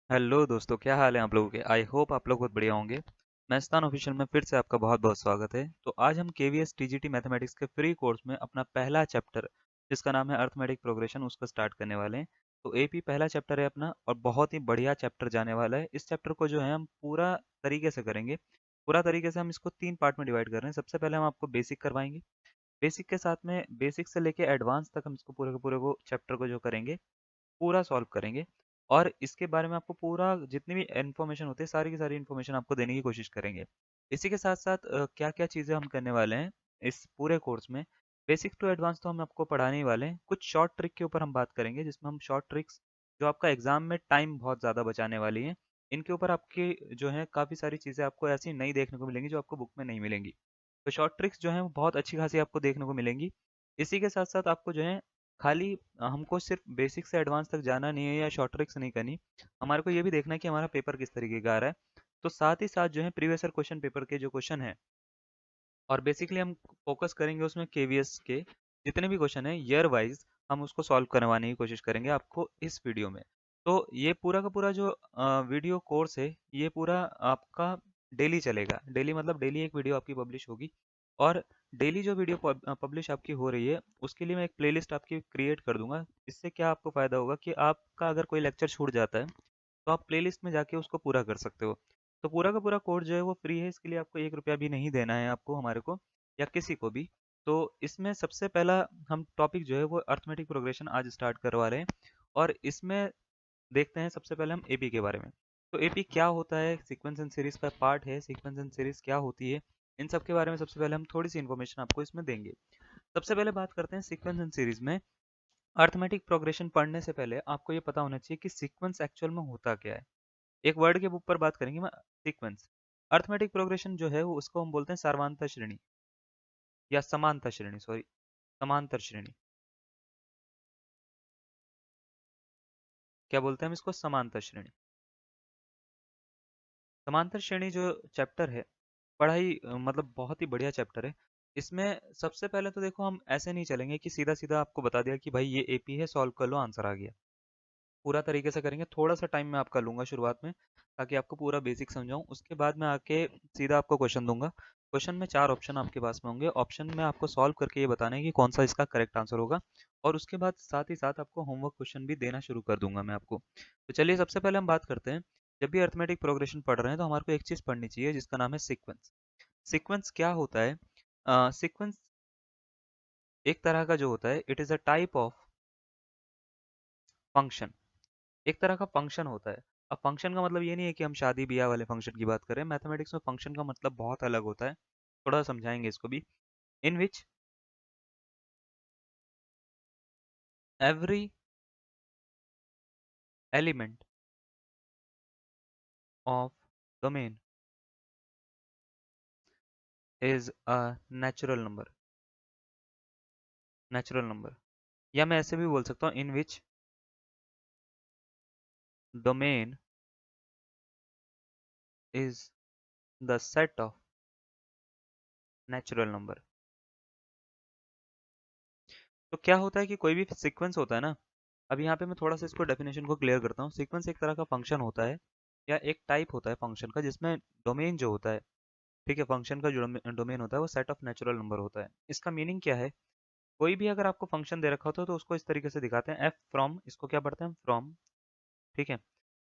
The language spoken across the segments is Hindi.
हेलो दोस्तों, क्या हाल है आप लोगों के। आई होप आप लोग बहुत बढ़िया होंगे। मैस्तान ऑफिशियल में फिर से आपका बहुत बहुत स्वागत है। तो आज हम केवीएस टीजीटी मैथमेटिक्स के फ्री कोर्स में अपना पहला चैप्टर, जिसका नाम है अर्थमेटिक प्रोग्रेशन, उसका स्टार्ट करने वाले हैं। तो एपी पहला चैप्टर है अपना और बहुत ही बढ़िया चैप्टर जाने वाला है। इस चैप्टर को जो है हम पूरा तरीके से करेंगे। पूरा तरीके से हम इसको 3 पार्ट में डिवाइड कर रहे हैं। सबसे पहले हम आपको बेसिक करवाएंगे। बेसिक के साथ में बेसिक से लेके एडवांस तक हम इसको पूरे के पूरे को चैप्टर को जो करेंगे, पूरा सॉल्व करेंगे। और इसके बारे में आपको पूरा जितनी भी इन्फॉर्मेशन होती है, सारी की सारी इन्फॉर्मेशन आपको देने की कोशिश करेंगे। इसी के साथ साथ क्या क्या चीज़ें हम करने वाले हैं इस पूरे कोर्स में। बेसिक टू एडवांस तो हम आपको पढ़ाने ही वाले हैं। कुछ शॉर्ट ट्रिक के ऊपर हम बात करेंगे, जिसमें हम शॉर्ट ट्रिक्स जो आपका एग्जाम में टाइम बहुत ज़्यादा बचाने वाली हैं, इनके ऊपर आपकी जो है काफ़ी सारी चीज़ें आपको ऐसी नई देखने को मिलेंगी जो आपको बुक में नहीं मिलेंगी। तो शॉर्ट ट्रिक्स जो हैं वो बहुत अच्छी खासी आपको देखने को मिलेंगी। इसी के साथ साथ आपको जो है खाली हमको सिर्फ बेसिक से एडवांस तक जाना नहीं है या शॉर्ट ट्रिक्स नहीं करनी। हमारे को ये भी देखना है कि हमारा पेपर किस तरीके का आ रहा है। तो साथ ही साथ जो है प्रीवियस ईयर क्वेश्चन पेपर के जो क्वेश्चन है, और बेसिकली हम फोकस करेंगे उसमें केवीएस के जितने भी क्वेश्चन है ईयर वाइज, हम उसको सॉल्व करवाने की कोशिश करेंगे आपको इस वीडियो में। तो ये पूरा का पूरा जो वीडियो कोर्स है, ये पूरा आपका डेली चलेगा। डेली मतलब डेली एक वीडियो आपकी पब्लिश होगी। और डेली जो वीडियो पब्लिश आपकी हो रही है, उसके लिए मैं एक प्लेलिस्ट आपकी क्रिएट कर दूंगा। इससे क्या आपको फ़ायदा होगा कि आपका अगर कोई लेक्चर छूट जाता है, तो आप प्लेलिस्ट में जाके उसको पूरा कर सकते हो। तो पूरा का पूरा कोर्स जो है वो फ्री है। इसके लिए आपको 1 रुपया भी नहीं देना है आपको, हमारे को या किसी को भी। तो इसमें सबसे पहला हम टॉपिक जो है वो अर्थमेटिक प्रोग्रेशन आज स्टार्ट करवा रहे हैं। और इसमें देखते हैं सबसे पहले हम एपी के बारे में। तो एपी क्या होता है, सीक्वेंस एंड सीरीज का पार्ट है। सीक्वेंस एंड सीरीज क्या होती है, इन सब के बारे में सबसे पहले हम थोड़ी सी इन्फॉर्मेशन आपको इसमें देंगे। सबसे पहले बात करते हैं सीक्वेंस एंड सीरीज में। अर्थमेटिक प्रोग्रेशन पढ़ने से पहले आपको ये पता होना चाहिए कि सीक्वेंस एक्चुअल में होता क्या है। एक वर्ड के ऊपर बात करेंगे मैं, सीक्वेंस। अर्थमेटिक प्रोग्रेशन जो है वो उसको हम बोलते हैं सारवांतर श्रेणी या समांतर श्रेणी, सॉरी, समांतर श्रेणी। क्या बोलते हैं हम इसको, समांतर श्रेणी। समांतर श्रेणी जो चैप्टर है, पढ़ाई मतलब बहुत ही बढ़िया चैप्टर है। इसमें सबसे पहले तो देखो, हम ऐसे नहीं चलेंगे कि सीधा सीधा आपको बता दिया कि भाई ये एपी है, सॉल्व कर लो, आंसर आ गया। पूरा तरीके से करेंगे। थोड़ा सा टाइम मैं आपका लूंगा शुरुआत में, ताकि आपको पूरा बेसिक समझाऊं। उसके बाद मैं आके सीधा आपको क्वेश्चन दूंगा। क्वेश्चन में 4 ऑप्शन आपके पास में होंगे। ऑप्शन में आपको सॉल्व करके ये बताना है कि कौन सा इसका करेक्ट आंसर होगा। और उसके बाद साथ ही साथ आपको होमवर्क क्वेश्चन भी देना शुरू कर दूंगा मैं आपको। तो चलिए सबसे पहले हम बात करते हैं। जब भी अर्थमेटिक प्रोग्रेशन पढ़ रहे हैं तो हमारे को एक चीज़ पढ़नी चाहिए जिसका नाम है सीक्वेंस। सीक्वेंस क्या होता है? सीक्वेंस एक तरह का जो होता है, it is a type of function. एक तरह का फंक्शन होता है। अब फंक्शन का मतलब ये नहीं है कि हम शादी ब्याह वाले फंक्शन की बात करें। मैथमेटिक्स में फंक्शन का मतलब बहुत अलग होता है। थोड़ा समझाएंगे इसको भी। In which every element of domain is a natural number. Natural number, या मैं ऐसे भी बोल सकता हूँ, in which domain is the set of natural number. तो क्या होता है कि कोई भी सीक्वेंस होता है ना। अब यहाँ पे मैं थोड़ा सा इसको डेफिनेशन को क्लियर करता हूँ। सीक्वेंस एक तरह का फंक्शन होता है, या एक टाइप होता है फंक्शन का, जिसमें डोमेन जो होता है, ठीक है, फंक्शन का जो डोमेन होता है वो सेट ऑफ नेचुरल नंबर होता है। इसका मीनिंग क्या है? कोई भी अगर आपको फंक्शन दे रखा होता है तो उसको इस तरीके से दिखाते हैं, एफ फ्रॉम, इसको क्या पढ़ते हैं, फ्रॉम, ठीक है,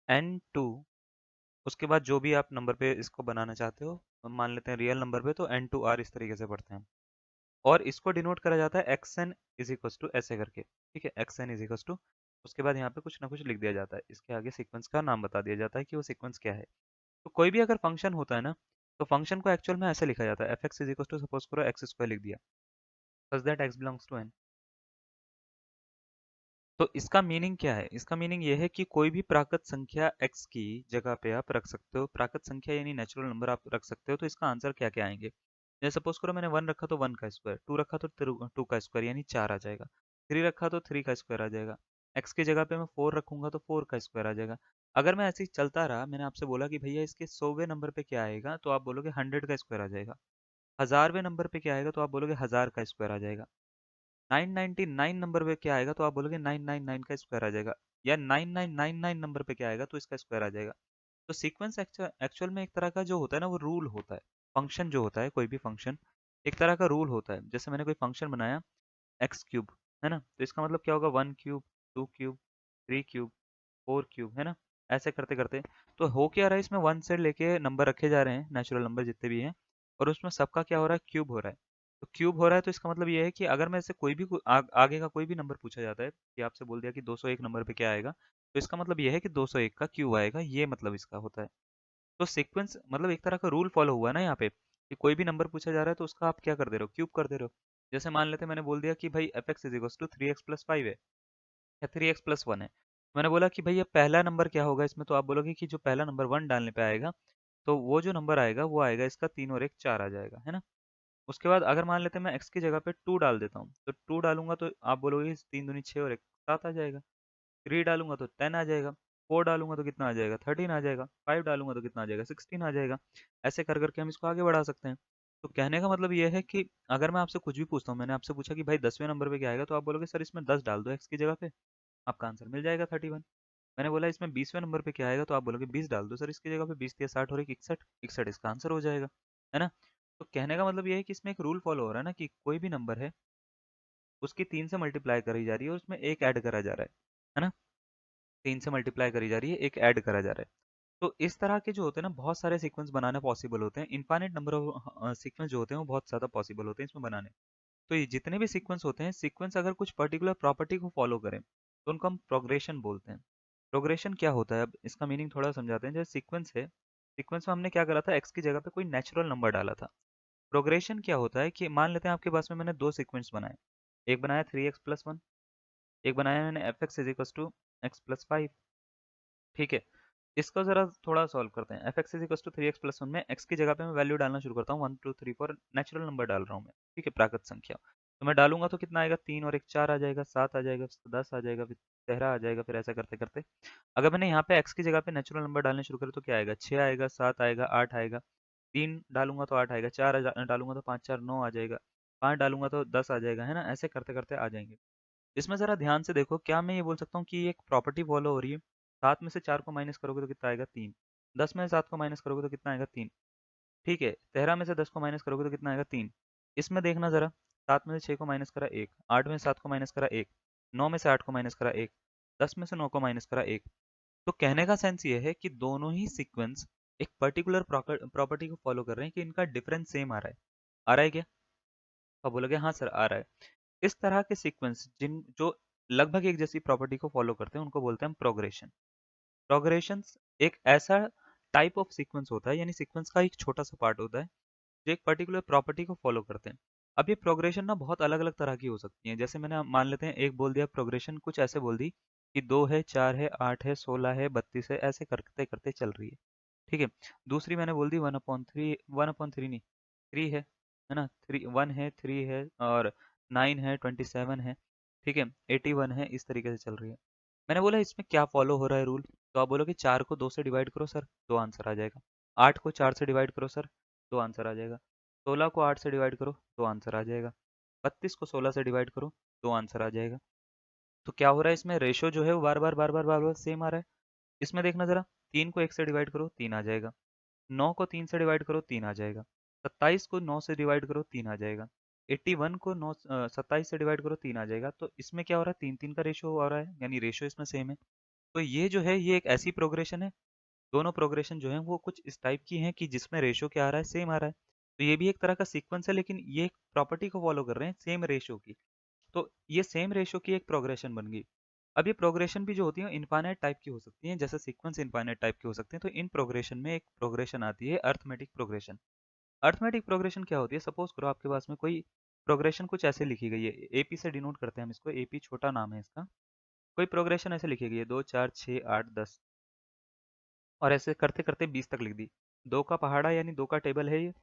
एन टू, उसके बाद जो भी आप नंबर पे इसको बनाना चाहते हो, मान लेते हैं रियल नंबर पे, तो एन टू आर, इस तरीके से पढ़ते हैं। और इसको डिनोट करा जाता है x n is equal to ऐसे करके, ठीक है, x n is equal to, उसके बाद यहाँ पे कुछ ना कुछ लिख दिया जाता है, इसके आगे सीक्वेंस का नाम बता दिया जाता है कि वो सीक्वेंस क्या है। तो कोई भी अगर फंक्शन होता है ना, तो फंक्शन को एक्चुअल में ऐसे लिखा जाता है, f x is equal to, suppose करो एक्स स्क्वायर लिख दिया, such that x belongs to N. तो इसका मीनिंग क्या है? इसका मीनिंग ये है कि कोई भी प्राकृत संख्या x की जगह पे आप रख सकते हो, प्राकृत संख्या यानी नेचुरल नंबर आप रख सकते हो। तो इसका आंसर क्या क्या आएंगे? जैसे सपोज करो मैंने 1 रखा तो 1 का स्क्वायर, 2 रखा तो 2 का स्क्वायर यानी 4 आ जाएगा, 3 रखा तो 3 का स्क्वायर आ जाएगा, x की जगह पे मैं 4 रखूंगा तो 4 का स्क्वायर आ जाएगा। अगर मैं ऐसे ही चलता रहा, मैंने आपसे बोला कि भैया इसके 100वें नंबर पे क्या आएगा, तो आप बोलोगे 100 का स्क्वायर आ जाएगा। 1000वें नंबर पे क्या आएगा, तो आप बोलोगे 1000 का स्क्वायर आ जाएगा। 999 नंबर पे क्या आएगा, तो आप बोलोगे 999 का स्क्वायर आ जाएगा। या 9999 नंबर पे क्या आएगा तो इसका स्क्वायर आ जाएगा। तो सीक्वेंस एक्चुअल में एक तरह का जो होता है ना वो रूल होता है। फंक्शन जो होता है, कोई भी फंक्शन एक तरह का रूल होता है। जैसे मैंने कोई फंक्शन बनाया एक्स क्यूब, है ना, तो इसका मतलब क्या होगा, 1 क्यूब, 2 क्यूब, 3 क्यूब, 4 क्यूब, है ना। ऐसे करते करते तो हो क्या रहा है, इसमें 1 से लेके नंबर रखे जा रहे हैं, नेचुरल नंबर जितने भी हैं, और उसमें सबका क्या हो रहा है, क्यूब हो रहा है। तो क्यूब हो रहा है तो इसका मतलब ये है कि अगर मैं इससे कोई भी आगे का कोई भी नंबर पूछा जाता है, कि आपसे बोल दिया कि 201 नंबर पे क्या आएगा, तो इसका मतलब ये है कि 201 का क्यूब आएगा, ये मतलब इसका होता है। तो सीक्वेंस मतलब एक तरह का रूल फॉलो हुआ ना यहाँ पे, कि कोई भी नंबर पूछा जा रहा है तो उसका आप क्या कर दे रहे हो, क्यूब कर दे रहे हो। जैसे मान लेते हैं मैंने बोल दिया कि भाई f x is equal to 3x+5 है, या 3x+1 है। मैंने बोला कि भाई ये पहला नंबर क्या होगा इसमें, तो आप बोलोगे कि जो पहला नंबर 1 डालने पे आएगा, तो वो जो नंबर आएगा वो आएगा इसका 3 और 1 4 आ जाएगा, है ना। उसके बाद अगर मान लेते हैं मैं x की जगह पे 2 डाल देता हूँ, तो 2 डालूंगा तो आप बोलोगे 3 दूनी 6 और 1 7 आ जाएगा। 3 डालूंगा तो 10 आ जाएगा। 4 डालूंगा तो कितना आ जाएगा, 13 आ जाएगा। 5 डालूंगा तो कितना आ जाएगा, 16 आ जाएगा। ऐसे कर करके हम इसको आगे बढ़ा सकते हैं। तो कहने का मतलब ये है कि अगर मैं आपसे कुछ भी पूछता हूँ, मैंने आपसे पूछा कि भाई 10वें नंबर पे क्या आएगा, तो आप बोलोगे सर इसमें 10 डाल दो x की जगह पे, आपका आंसर मिल जाएगा 31। मैंने बोला इसमें 20वें नंबर पे क्या आएगा, तो आप बोलोगे 20 डाल दो सर इसकी जगह पे, 20 या 60 और 61, 61 इसका आंसर हो जाएगा, है ना। तो कहने का मतलब ये है कि इसमें एक रूल फॉलो हो रहा है ना, कि कोई भी नंबर है उसकी 3 से मल्टीप्लाई करी जा रही है और उसमें एक ऐड करा जा रहा है ना। 3 से मल्टीप्लाई करी जा रही है, एक ऐड करा जा रहा है। तो इस तरह के जो होते हैं ना, बहुत सारे सीक्वेंस बनाना पॉसिबल होते हैं। इनफाइनाइट नंबर ऑफ सीक्वेंस जो होते हैं वो बहुत ज़्यादा पॉसिबल होते हैं इसमें बनाने। तो ये जितने भी सीक्वेंस होते हैं, सीक्वेंस अगर कुछ पर्टिकुलर प्रॉपर्टी को फॉलो करें तो उनको हम प्रोग्रेशन बोलते हैं। प्रोग्रेशन क्या होता है, अब इसका मीनिंग थोड़ा समझाते हैं। जैसे सीक्वेंस है, सीक्वेंस में हमने क्या करा था, एक्स की जगह पे कोई नेचुरल नंबर डाला था। प्रोग्रेशन क्या होता है कि मान लेते हैं आपके पास में मैंने दो सीक्वेंस बनाए, एक बनाया 3x+1, एक बनाया मैंने f x is equal to x+5। ठीक है, इसको जरा थोड़ा सॉल्व करते हैं। F x is equal to 3x+1 में एक्स की जगह पे मैं वैल्यू डालना शुरू करता हूँ, 1 2 3 4, नेचुरल नंबर डाल रहा हूँ मैं, ठीक है, प्राकृत संख्या। तो मैं डालूंगा तो कितना आएगा, 3 और 1 4 आ जाएगा, 7 आ जाएगा, फिर 10 आ जाएगा, फिर 13 आ जाएगा, फिर ऐसा करते करते अगर मैंने यहाँ पे एक्स की जगह पे नेचुरल नंबर डालने शुरू करे तो क्या आएगा, 6 आएगा, 7 आएगा, 8 आएगा। 3 डालूंगा तो 8 आएगा, 4 डालूंगा तो 5 4 9 आ जाएगा, 5 डालूंगा तो 10 आ जाएगा, है ना। ऐसे करते करते आ जाएंगे। इसमें ज़रा ध्यान से देखो, क्या मैं ये बोल सकता हूँ कि ये एक प्रॉपर्टी फॉलो हो रही है। 7 में से 4 को माइनस करोगे तो कितना आएगा, 3। 10 में से 7 को माइनस करोगे तो कितना आएगा, 3। ठीक है, 13 में से 10 को माइनस करोगे तो कितना आएगा, 3। इसमें देखना ज़रा, 7 में से 6 को माइनस करा 1, 8 में से 7 को माइनस करा 1, 9 में से 8 को माइनस करा 1, 10 में से 9 को माइनस करा 1। तो कहने का सेंस ये है कि दोनों ही सीक्वेंस एक पर्टिकुलर प्रॉपर्टी को फॉलो कर रहे हैं, कि इनका डिफरेंस सेम आ रहा है। आ रहा है क्या? आप बोलोगे हाँ सर आ रहा है। इस तरह के सीक्वेंस जिन जो लगभग एक जैसी प्रॉपर्टी को फॉलो करते हैं उनको बोलते हैं प्रोग्रेशन। प्रोग्रेशंस एक ऐसा टाइप ऑफ सीक्वेंस होता है, यानी सीक्वेंस का एक छोटा सा पार्ट होता है जो एक पर्टिकुलर प्रॉपर्टी को फॉलो करते हैं। अब ये प्रोग्रेशन ना बहुत अलग अलग तरह की हो सकती है। जैसे मैंने मान लेते हैं एक बोल दिया प्रोग्रेशन, कुछ ऐसे बोल दी कि 2 है, 4 है, 8 है, 16 है, 32 है, ऐसे करते करते चल रही है। ठीक है, दूसरी मैंने बोल दी 1/3, 1/3 नहीं, 3 है ना, 1 है, 3 है, और 9 है, 27 है, ठीक है, 81 है, इस तरीके से चल रही है। मैंने बोला इसमें क्या फॉलो हो रहा है रूल, तो आप बोलोगे 4 को 2 से डिवाइड करो सर, 2 आंसर आ जाएगा। 8 को 4 से डिवाइड करो सर, 2 आंसर आ जाएगा। 16 को 8 से डिवाइड करो, 2 आंसर आ जाएगा। 32 को 16 से डिवाइड करो, 2 आंसर आ जाएगा। तो क्या हो रहा है, इसमें रेशो जो है वो बार बार बार बार बार बार सेम आ रहा है। इसमें देखना जरा, 3 को 1 से डिवाइड करो, 3 आ जाएगा। 9 को 3 से डिवाइड करो, 3 आ जाएगा। 27 को 9 से डिवाइड करो, 3 आ जाएगा। 81 को 27 से डिवाइड करो, 3 आ जाएगा। तो इसमें क्या हो रहा है, 3 3 का रेशो हो रहा है, यानी रेशो इसमें सेम है। तो ये जो है ये एक ऐसी प्रोग्रेशन है, दोनों प्रोग्रेशन जो है वो कुछ इस टाइप की हैं कि जिसमें रेशो क्या आ रहा है, सेम आ रहा है। तो ये भी एक तरह का सीक्वेंस है, लेकिन ये एक प्रॉपर्टी को फॉलो कर रहे हैं, सेम रेशो की। तो ये सेम रेशो की एक प्रोग्रेशन बन गई। अब ये प्रोग्रेशन भी जो होती है इनफाइनाइट टाइप की हो सकती हैं, जैसे सीक्वेंस इनफाइनाइट टाइप के हो सकते हैं। तो इन प्रोग्रेशन में एक प्रोग्रेशन आती है अर्थमेटिक प्रोग्रेशन। अर्थमेटिक प्रोग्रेशन क्या होती है, सपोज करो आपके पास में कोई प्रोग्रेशन कुछ ऐसे लिखी गई है, एपी से डिनोट करते हैं हम इसको, एपी छोटा नाम है इसका। कोई प्रोग्रेशन ऐसे लिखी गई है, 2 4 6 8 10, और ऐसे करते करते 20 तक लिख दी। 2 का पहाड़ा यानी 2 का टेबल है ये।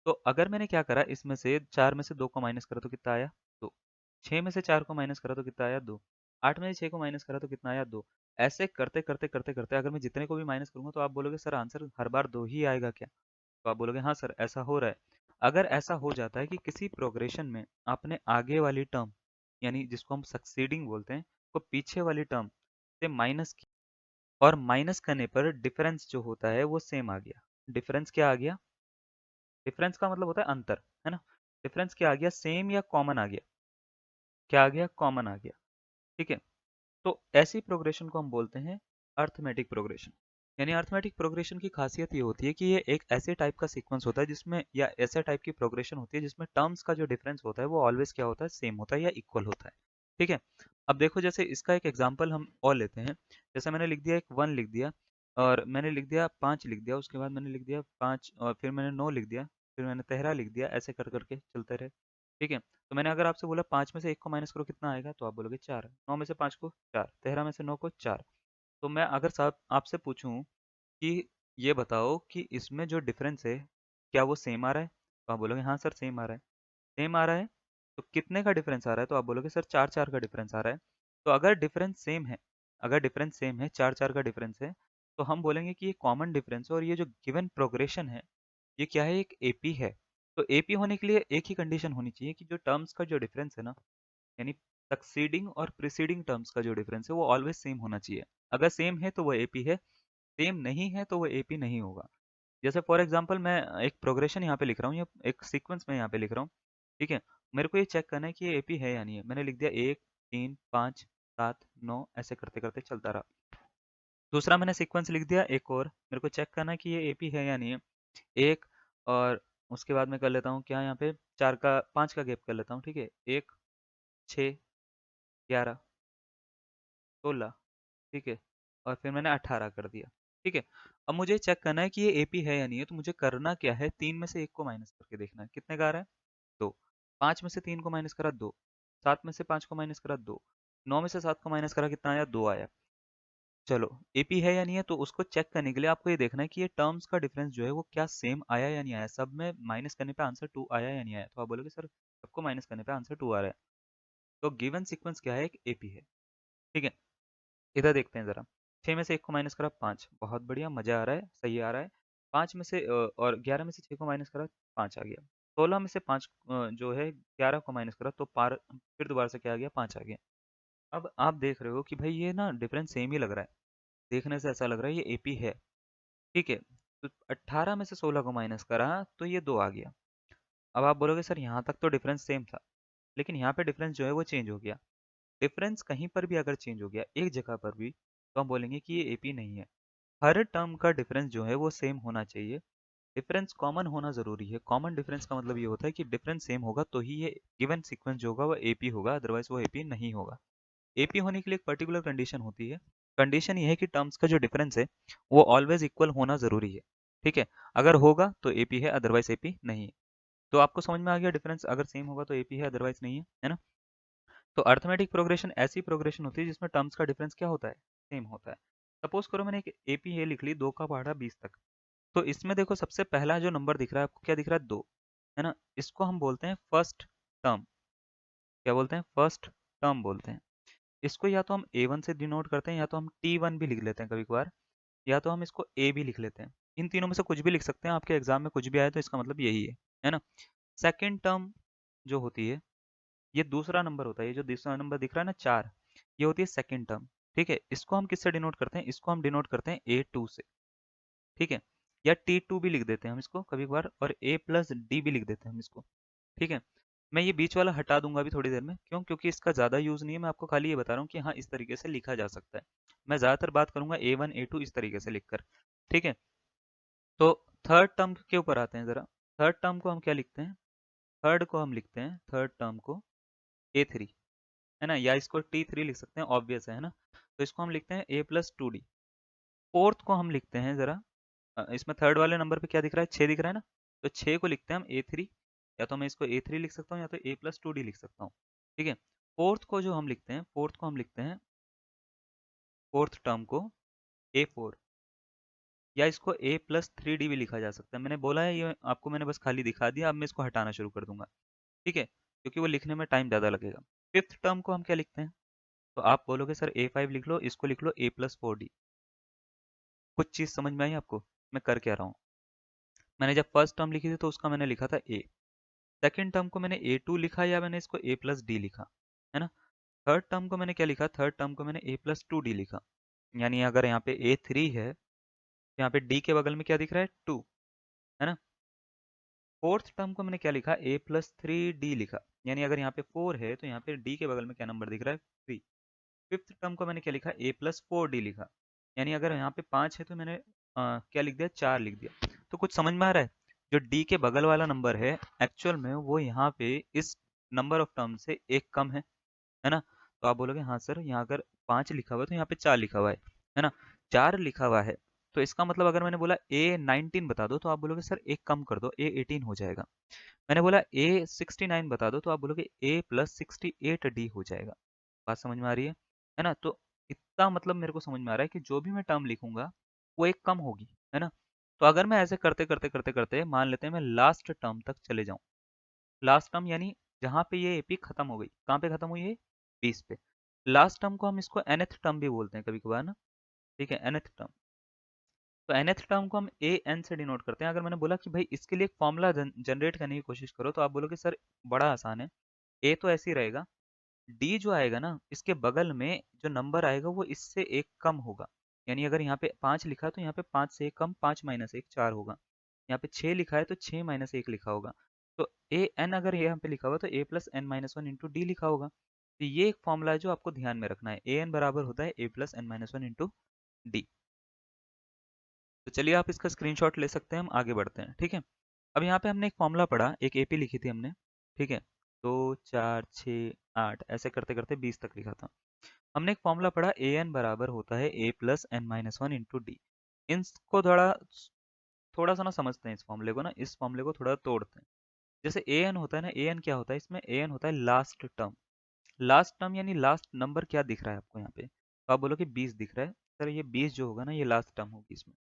तो अगर मैंने क्या करा, इसमें से 4 में से 2 को माइनस करा तो कितना आया, 2। 6 में से 4 को माइनस करा तो कितना आया, 2। 8 में से 6 को माइनस करा तो कितना आया, 2। ऐसे करते करते करते करते अगर मैं जितने को भी माइनस करूंगा तो आप बोलोगे सर आंसर हर बार 2 ही आएगा क्या, तो आप बोलोगे हाँ सर ऐसा हो रहा है। अगर ऐसा हो जाता है कि किसी प्रोग्रेशन में आपने आगे वाली टर्म, यानी जिसको हम सक्सीडिंग बोलते हैं, को पीछे वाली टर्म से माइनस की, और माइनस करने पर डिफरेंस जो होता है वो सेम आ गया। डिफरेंस क्या आ गया? डिफरेंस का मतलब होता है अंतर, है ना? डिफरेंस क्या आ गया? सेम या कॉमन आ गया? क्या आ गया? कॉमन आ गया। ठीक है, तो ऐसी प्रोग्रेशन को हम बोलते हैं अर्थमेटिक प्रोग्रेशन। यानी अर्थमेटिक प्रोग्रेशन की खासियत ये होती है कि ये एक ऐसे टाइप का सीक्वेंस होता है जिसमें, या ऐसे टाइप की प्रोग्रेशन होती है जिसमें टर्म्स का जो डिफरेंस होता है वो ऑलवेज क्या होता है? सेम होता है या इक्वल होता है। ठीक है, अब देखो जैसे इसका एक एग्जांपल हम और लेते हैं। जैसे मैंने लिख दिया, एक 1 लिख दिया, और मैंने लिख दिया 5 लिख दिया, उसके बाद मैंने लिख दिया 5, और फिर मैंने 9 लिख दिया, फिर मैंने 13 लिख दिया, ऐसे कर करके चलते रहे। ठीक है, तो मैंने अगर आपसे बोला 5 में से 1 को माइनस करो कितना आएगा, तो आप बोलोगे 4। 9 में से 5 को 4, 13 में से 9 को 4। तो मैं अगर साहब आपसे पूछूं कि ये बताओ कि इसमें जो डिफरेंस है क्या वो सेम आ रहा है, तो आप बोलोगे हाँ सर सेम आ रहा है। सेम आ रहा है, तो कितने का डिफरेंस आ रहा है, तो आप बोलोगे सर 4 4 का डिफरेंस आ रहा है। तो अगर डिफरेंस सेम है, अगर डिफरेंस सेम है, 4 4 का डिफरेंस है, तो हम बोलेंगे कि ये कॉमन डिफरेंस है, और ये जो गिवन प्रोग्रेशन है ये क्या है? एक एपी है। तो एपी होने के लिए एक ही कंडीशन होनी चाहिए कि जो टर्म्स का जो डिफरेंस है ना, यानी सक्सीडिंग और प्रीसीडिंग टर्म्स का जो डिफरेंस है वो ऑलवेज सेम होना चाहिए। अगर सेम है तो वो एपी है, सेम नहीं है तो वो एपी नहीं होगा। जैसे फॉर एग्जांपल मैं एक प्रोग्रेशन यहाँ पे लिख रहा हूँ, या एक सीक्वेंस में यहाँ पे लिख रहा हूँ। ठीक है, मेरे को ये चेक करना है कि ये एपी है या नहीं है। मैंने लिख दिया 1 3 5 7 9, ऐसे करते करते चलता रहा। दूसरा मैंने सीक्वेंस लिख दिया एक और, मेरे को चेक करना है कि ये एपी है या नहीं है। एक, और उसके बाद मैं कर लेता हूँ क्या यहाँ पे, 5 का गैप कर लेता हूँ। ठीक है, 1 6 11 16, ठीक है, और फिर मैंने 18 कर दिया। ठीक है, अब मुझे चेक करना है कि ये एपी है या नहीं है। तो मुझे करना क्या है, 3 में से 1 को माइनस करके देखना है कितने का आ रहा है, 2। 5 में से 3 को माइनस करा 2, 7 में से 5 को माइनस करा 2, 9 में से 7 को माइनस करा कितना आया, 2 आया। चलो, एपी है या नहीं है, तो उसको चेक करने के लिए आपको ये देखना है कि ये टर्म्स का डिफरेंस जो है वो क्या सेम आया या नहीं आया। सब में माइनस करने पे आंसर 2 आया या नहीं आया, तो आप बोलोगे सर सबको माइनस करने पे आंसर 2 आ रहा है। तो गिवन सीक्वेंस क्या है, एक एपी है। ठीक है, इधर देखते हैं ज़रा। 6 में से 1 को माइनस करा 5, बहुत बढ़िया, मज़ा आ रहा है, सही आ रहा है। 5 में से और 11 में से 6 को माइनस करा 5 आ गया। 16 में से 5 जो है 11 को माइनस करा तो पार फिर दोबारा से क्या आ गया, 5 आ गया। अब आप देख रहे हो कि भाई ये ना डिफरेंस सेम ही लग रहा है, देखने से ऐसा लग रहा है ये एपी है। ठीक है, तो 18 में से 16 को माइनस करा तो ये 2 आ गया। अब आप बोलोगे सर यहाँ तक तो डिफरेंस सेम था, लेकिन यहाँ पे डिफरेंस जो है वो चेंज हो गया। डिफरेंस कहीं पर भी अगर चेंज हो गया एक जगह पर भी, तो हम बोलेंगे कि ये एपी नहीं है। हर टर्म का डिफरेंस जो है वो सेम होना चाहिए। डिफरेंस कॉमन होना जरूरी है। कॉमन डिफरेंस का मतलब ये होता है कि डिफरेंस सेम होगा तो ही ये गिवन सीक्वेंस जो होगा वो एपी होगा, अदरवाइज वो एपी नहीं होगा। एपी होने के लिए एक पर्टिकुलर कंडीशन होती है। कंडीशन ये है कि टर्म्स का जो डिफरेंस है वो ऑलवेज इक्वल होना जरूरी है। ठीक है, अगर होगा तो एपी है, अदरवाइज एपी नहीं है। तो आपको समझ में आ गया, डिफरेंस अगर सेम होगा तो एपी है, अदरवाइज नहीं है ना? तो अर्थमेटिक प्रोग्रेशन ऐसी प्रोग्रेशन होती है जिसमें टर्म्स का डिफरेंस क्या होता है, सेम होता है। सपोज करो मैंने एक एपी ए लिख ली, 2 का पहाड़ा 20 तक। तो इसमें देखो सबसे पहला जो नंबर दिख रहा है आपको, क्या दिख रहा है, 2, है ना? इसको हम बोलते हैं फर्स्ट टर्म। क्या बोलते हैं, फर्स्ट टर्म बोलते हैं। इसको या तो हम A1 से डिनोट करते हैं, या तो हम T1 भी लिख लेते हैं कभी कभार, या तो हम इसको A भी लिख लेते हैं। इन तीनों में से कुछ भी लिख सकते हैं, आपके एग्जाम में कुछ भी आए तो इसका मतलब यही है ना? सेकेंड टर्म जो होती है, ये दूसरा नंबर होता है। ये जो दूसरा नंबर दिख रहा है ना, 4, ये होती है सेकेंड टर्म। ठीक है, इसको हम किससे डिनोट करते हैं, इसको हम डिनोट करते हैं A2 से। ठीक है, या T2 भी लिख देते हैं हम इसको कभी कभार, और A+D भी लिख देते हैं हम इसको। ठीक है, मैं ये बीच वाला हटा दूंगा अभी थोड़ी देर में, क्यों? क्योंकि इसका ज़्यादा यूज़ नहीं है, मैं आपको खाली ये बता रहा हूँ कि हाँ इस तरीके से लिखा जा सकता है। मैं ज़्यादातर बात करूंगा A1 A2 इस तरीके से लिखकर। ठीक है, तो थर्ड टर्म के ऊपर आते हैं ज़रा। थर्ड टर्म को हम क्या लिखते हैं, थर्ड को हम लिखते हैं, थर्ड टर्म को A3, है ना? या इसको T3 लिख सकते हैं, ऑब्वियस है ना? तो इसको हम लिखते हैं A+2D। फोर्थ को हम लिखते हैं ज़रा, इसमें थर्ड वाले नंबर पे क्या दिख रहा है, 6 दिख रहा है ना? तो 6 को लिखते हैं हम A3, या तो मैं इसको A3 लिख सकता हूँ, या तो A+2D लिख सकता हूँ। ठीक है, फोर्थ को जो हम लिखते हैं, फोर्थ को हम लिखते हैं, फोर्थ टर्म को A4, या इसको A+3D भी लिखा जा सकता है। मैंने बोला है ये आपको, मैंने बस खाली दिखा दिया, अब मैं इसको हटाना शुरू कर दूंगा। ठीक है, क्योंकि वो लिखने में टाइम ज़्यादा लगेगा। फिफ्थ टर्म को हम क्या लिखते हैं, तो आप बोलोगे सर A5 लिख लो, इसको लिख लो A+4D। कुछ चीज़ समझ में आई आपको मैं कर क्या रहा हूँ? मैंने जब फर्स्ट टर्म लिखी थी तो उसका मैंने लिखा था A, सेकेंड टर्म को मैंने A2 लिखा, या मैंने इसको A+D लिखा, है ना? थर्ड टर्म को मैंने क्या लिखा, थर्ड टर्म को मैंने A+2D लिखा। यानी अगर यहाँ पे ए 3 है तो यहाँ पे डी के बगल में क्या दिख रहा है, 2, है ना। फोर्थ टर्म को मैंने क्या लिखा, ए प्लस थ्री डी लिखा, यानी अगर यहाँ पे 4 है तो यहाँ पे डी के बगल में क्या नंबर दिख रहा है, 3। फिफ्थ टर्म को मैंने क्या लिखा, ए प्लस 4 डी लिखा, यानी अगर यहाँ पे 5 है तो मैंने क्या लिख दिया, 4 लिख दिया। तो कुछ समझ में आ रहा है, जो डी के बगल वाला नंबर है एक्चुअल में वो यहाँ पे इस नंबर ऑफ टर्म से एक कम है ना। तो आप बोलोगे हाँ सर, यहाँ अगर 5 लिखा हुआ है तो यहाँ पे 4 लिखा हुआ है ना। 4 लिखा हुआ है तो इसका मतलब अगर मैंने बोला ए 19 बता दो तो आप बोलोगे सर एक कम कर दो, ए 18 हो जाएगा। मैंने बोला ए 69 बता दो तो आप बोलोगे ए प्लस 68 डी हो जाएगा। बात समझ में आ रही है ना। तो इतना मतलब मेरे को समझ में आ रहा है कि जो भी मैं टर्म लिखूंगा वो एक कम होगी, है ना। तो अगर मैं ऐसे करते करते करते करते मान लेते हैं मैं लास्ट टर्म तक चले जाऊं, लास्ट टर्म यानी जहां पे ये एपी खत्म हो गई, कहाँ पे खत्म हुई है, 20 पे। लास्ट टर्म को हम इसको nth टर्म भी बोलते हैं कभी कभार ना, ठीक है, nth टर्म। तो nth टर्म को हम ए एन से डिनोट करते हैं। अगर मैंने बोला कि भाई इसके लिए एक फॉर्मूला जनरेट करने की कोशिश करो तो आप बोलोगे सर बड़ा आसान है, ए तो ऐसे ही रहेगा, डी जो आएगा ना इसके बगल में जो नंबर आएगा वो इससे एक कम होगा। यानी अगर यहाँ पे 5 लिखा है तो यहाँ पे 5 से एक कम, 5 माइनस एक 4 होगा। यहाँ पे 6 लिखा है तो 6 माइनस एक लिखा होगा। तो ए एन अगर यहाँ पे लिखा हुआ तो a plus n minus one into d लिखा होगा। तो ये एक फॉर्मूला है जो आपको ध्यान में रखना है, ए एन बराबर होता है a plus n minus one into d. तो चलिए आप इसका स्क्रीनशॉट ले सकते हैं, हम आगे बढ़ते हैं, ठीक है। अब यहाँ पे हमने एक फॉर्मूला पढ़ा, एक एपी लिखी थी हमने, ठीक है। 2 4 6 8 ऐसे करते करते 20 तक लिखा था। हमने एक फॉर्मूला पढ़ा, ए एन बराबर होता है a plus n minus one into d. इनको थोड़ा थोड़ा सा ना समझते हैं, इस फॉर्मूले को ना, इस फॉर्मूले को थोड़ा तोड़ते हैं। जैसे ए एन होता है ना, ए एन क्या होता है, इसमें ए एन होता है लास्ट टर्म। लास्ट टर्म यानी लास्ट नंबर क्या दिख रहा है आपको यहाँ पे, तो आप बोलो कि 20 दिख रहा है, सर ये 20 जो होगा ना ये लास्ट टर्म होगी इसमें।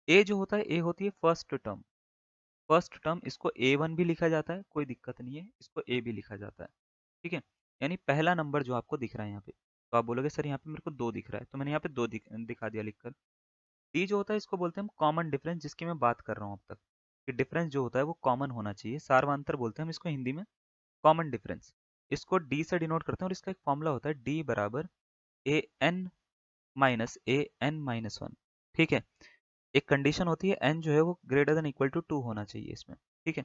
ए जो होता है, ए होती है फर्स्ट टर्म। फर्स्ट टर्म इसको ए वन भी लिखा जाता है, कोई दिक्कत नहीं है, इसको ए भी लिखा जाता है, ठीक है। यानी पहला नंबर जो आपको दिख रहा है यहाँ पे, तो आप बोलोगे सर यहाँ पे मेरे को 2 दिख रहा है, तो मैंने यहाँ पे 2 दिखा दिया लिखकर। डी जो होता है इसको बोलते हैं हम कॉमन डिफरेंस, जिसकी मैं बात कर रहा हूँ अब तक, कि डिफरेंस जो होता है वो कॉमन होना चाहिए, सार्वंतर बोलते हैं हम इसको हिंदी में, कॉमन डिफरेंस। इसको डी से डिनोट करते हैं और इसका एक फॉर्मूला होता है डी बराबर A N minus A N minus one, ठीक है। एक कंडीशन होती है एन जो है वो ग्रेटर देन इक्वल टू 2 होना चाहिए इसमें, ठीक है।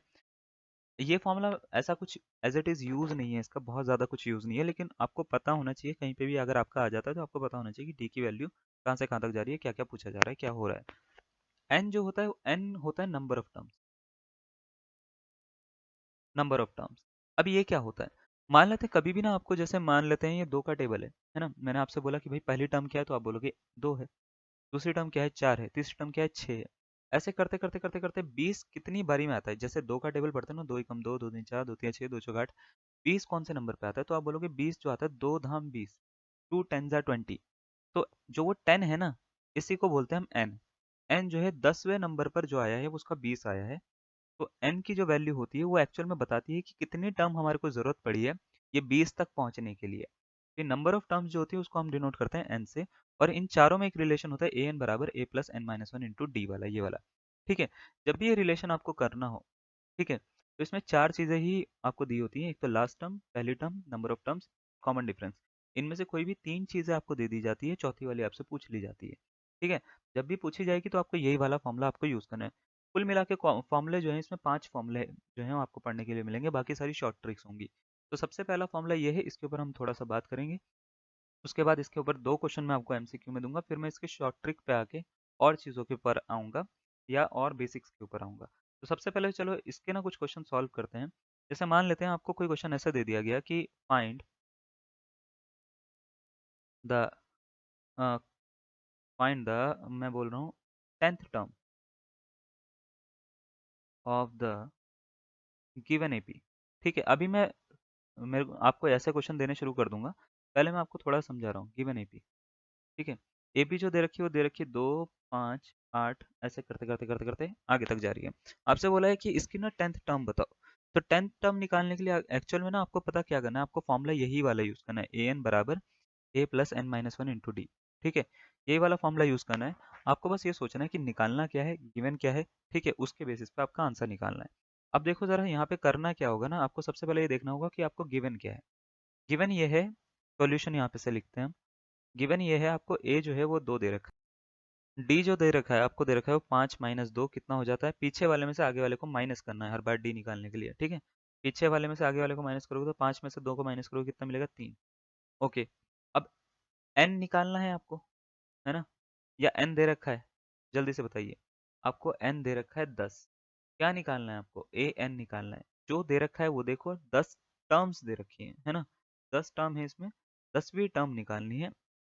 ये फॉर्मूला ऐसा कुछ एज इट इज़ यूज़ नहीं है, इसका बहुत ज़्यादा कुछ यूज़ नहीं है, लेकिन आपको पता होना चाहिए, कहीं पे भी अगर आपका आ जाता है तो आपको पता होना चाहिए कि डी की वैल्यू कहाँ से कहाँ तक जा रही है, क्या क्या पूछा जा रहा है, क्या हो रहा है। एन जो होता है, एन होता है number of terms, number of terms. अब ये क्या होता है, मान लेते हैं कभी भी ना आपको, जैसे मान लेते हैं ये 2 का टेबल है ना। मैंने आपसे बोला कि भाई पहली टर्म क्या है तो आप बोलोगे 2 है, दूसरी टर्म क्या है 4 है, तीसरी टर्म क्या है 6 है। ऐसे करते करते करते करते 20 कितनी बारी में आता है, जैसे 2 का टेबल पढ़ते हैं ना, 2 एकम 2, 2 तीन 4, 2 तीन 6, 2 चौक 8, 20 कौन से नंबर पे आता है, तो आप बोलोगे 20 जो आता है 2 धाम 20, 2 टेन जा 20। तो जो वो 10 है ना, इसी को बोलते हैं हम एन। एन जो है 10वें नंबर पर जो आया है वो उसका 20 आया है। तो एन की जो वैल्यू होती है वो एक्चुअल में बताती है कि कितनी टर्म हमारे को ज़रूरत पड़ी है ये 20 तक पहुंचने के लिए। ये नंबर ऑफ टर्म्स जो होती है उसको हम डिनोट करते हैं एन से। और इन चारों में एक रिलेशन होता है ए एन बराबर a plus n minus one into d वाला, ये वाला, ठीक है। जब भी ये रिलेशन आपको करना हो, ठीक है, तो इसमें 4 चीज़ें ही आपको दी होती हैं, एक तो लास्ट टर्म, पहली term, number of terms, common difference. इनमें से कोई भी 3 चीज़ें आपको दे दी जाती है, चौथी वाली आपसे पूछ ली जाती है, ठीक है। जब भी पूछी जाएगी तो आपको यही वाला फॉर्मूला आपको यूज़ करना है। कुल मिला के फॉर्मूले जो हैं इसमें 5 फॉर्मूले जो हैं वो आपको पढ़ने के लिए मिलेंगे, बाकी सारी शॉर्ट ट्रिक्स होंगी। तो सबसे पहला फॉर्मूला ये है, इसके ऊपर हम थोड़ा सा बात करेंगे। उसके बाद इसके ऊपर 2 क्वेश्चन मैं आपको एमसीक्यू में दूंगा, फिर मैं इसके शॉर्ट ट्रिक पे आके और चीज़ों के ऊपर आऊँगा या और बेसिक्स के ऊपर आऊँगा। तो सबसे पहले चलो इसके ना कुछ क्वेश्चन सॉल्व करते हैं। जैसे मान लेते हैं आपको कोई क्वेश्चन ऐसा दे दिया गया कि फाइंड द मैं बोल रहा हूँ 10th term of the given AP, ठीक है। अभी मैं मेरे को आपको ऐसे क्वेश्चन देने शुरू कर दूंगा, पहले मैं आपको थोड़ा समझा रहा हूँ गिवन एपी, ठीक है। एपी जो दे रखी है वो दे रखी है 2 5 8, ऐसे करते करते करते करते आगे तक जा रही है। आपसे बोला है कि इसकी ना 10th टर्म बताओ। तो 10th टर्म निकालने के लिए एक्चुअल में ना आपको पता क्या करना है, आपको फॉर्मूला यही वाला यूज करना है, ए एन बराबर a plus n minus one into d, ठीक है। ये वाला फॉर्मूला यूज करना है। आपको बस ये सोचना है कि निकालना क्या है, गिवन क्या है, ठीक है, उसके बेसिस पे आपका आंसर निकालना है। अब देखो जरा यहाँ पे करना क्या होगा ना, आपको सबसे पहले ये देखना होगा कि आपको गिवन क्या है। गिवन ये है, सॉल्यूशन यहाँ पे से लिखते हैं हम। गिवन ये है आपको ए जो है वो 2 दे रखा है, डी जो दे रखा है आपको दे रखा है वो 5 माइनस 2 कितना हो जाता है, पीछे वाले में से आगे वाले को माइनस करना है हर बार डी निकालने के लिए, ठीक है। पीछे वाले में से आगे वाले को माइनस करोगे तो 5 में से 2 को माइनस करोगे कितना मिलेगा, 3। ओके, अब एन निकालना है आपको, है ना, या एन दे रखा है, जल्दी से बताइए। आपको एन दे रखा है 10, क्या निकालना है आपको, ए एन निकालना है। जो दे रखा है वो देखो 10 टर्म्स दे रखी हैं, है ना, 10 टर्म है इसमें, 10वीं टर्म निकालनी है।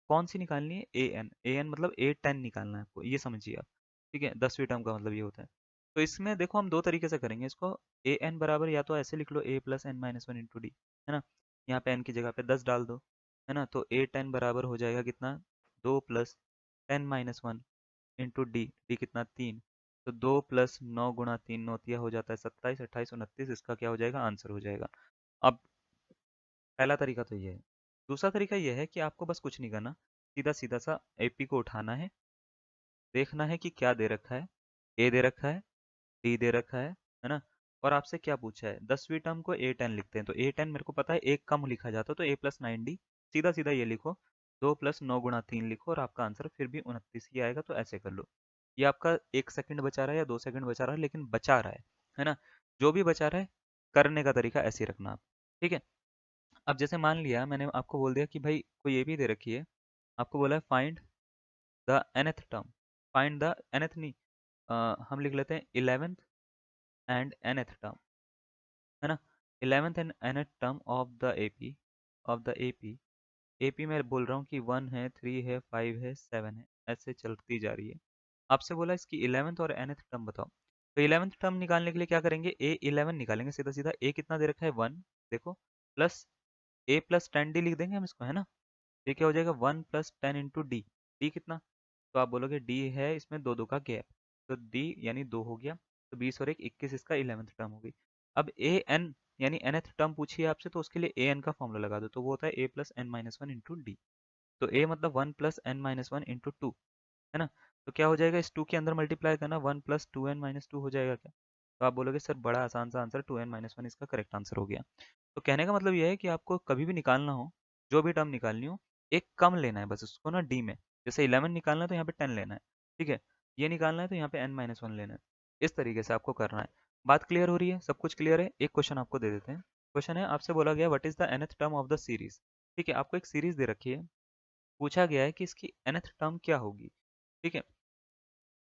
कौन सी निकालनी है, ए एन मतलब ए 10 निकालना है आपको, ये समझिए आप, ठीक है। 10वीं टर्म का मतलब ये होता है। तो इसमें देखो हम दो तरीके से करेंगे इसको, ए एन बराबर या तो ऐसे लिख लो a plus n minus one into d, है ना, यहाँ पे एन की जगह पे 10 डाल दो, है ना, तो ए 10 बराबर हो जाएगा कितना, 2 plus 10 minus one into D, D कितना 3, तो 2 प्लस 9 गुणा 3 नौतिया हो जाता है 27, 28, 29, इसका क्या हो जाएगा, आंसर हो जाएगा। अब पहला तरीका तो ये है। दूसरा तरीका ये है कि आपको बस कुछ नहीं करना, सीधा सीधा सा एपी को उठाना है, देखना है कि क्या दे रखा है, ए दे रखा है, डी दे रखा है ना, और आपसे क्या पूछा है, 10वीं टर्म को ए 10 लिखते हैं, तो ए 10 मेरे को पता है एक कम लिखा जाता है, तो ए प्लस 9डी, सीधा सीधा ये लिखो, 2 प्लस 9 गुणा 3 लिखो, और आपका आंसर फिर भी 29 ही आएगा, तो ऐसे कर लो। ये आपका 1 सेकंड बचा रहा है या 2 सेकंड बचा रहा है, लेकिन बचा रहा है ना, जो भी बचा रहा है, करने का तरीका ऐसे ही रखना आप, ठीक है। अब जैसे मान लिया मैंने आपको बोल दिया कि भाई कोई ये भी दे रखी है, आपको बोला है find the nth term, find the nth नहीं, हम लिख लेते हैं 11th एंड nth टर्म, है ना, 11th and nth term of the AP, AP में बोल रहा हूँ कि 1 है, 3 है, 5 है, 7 है, ऐसे चलती जा रही है। आपसे बोला इसकी 11th और nth टर्म बताओ, तो 11th टर्म निकालने के लिए क्या करेंगे, ए 11 निकालेंगे सीधा सीधा, ए कितना दे रखा है 1, देखो, प्लस ए प्लस 10 डी लिख देंगे हम इसको, है ना, ये क्या हो जाएगा 1 प्लस 10 इंटू डी, डी कितना, तो आप बोलोगे डी है इसमें दो दो का गैप, तो डी यानी 2 हो गया, तो 20 और 1 21, इसका 11th टर्म हो गई। अब ए एन यानी nth टर्म पूछिए आपसे, तो उसके लिए ए एन का फॉर्मूला लगा दो, तो वो होता है a plus n minus one into d, तो ए मतलब 1 plus n minus one into two, है ना, तो क्या हो जाएगा, इस 2 के अंदर मल्टीप्लाई करना, 1 plus two n minus two हो जाएगा क्या, तो आप बोलोगे सर बड़ा आसान सा आंसर, 2n माइनस वन इसका करेक्ट आंसर हो गया। तो कहने का मतलब यह है कि आपको कभी भी निकालना हो, जो भी टर्म निकालनी हो, एक कम लेना है बस उसको ना डी में, जैसे 11 निकालना है तो यहाँ पे 10 लेना है, ठीक है, ये निकालना है तो यहाँ पे n माइनस वन लेना है, इस तरीके से आपको करना है। बात क्लियर हो रही है, सब कुछ क्लियर है। एक क्वेश्चन आपको दे देते हैं, क्वेश्चन है आपसे बोला गया what is the nth term of the series, ठीक है, आपको एक सीरीज दे रखी है, पूछा गया है कि इसकी nth टर्म क्या होगी, ठीक है,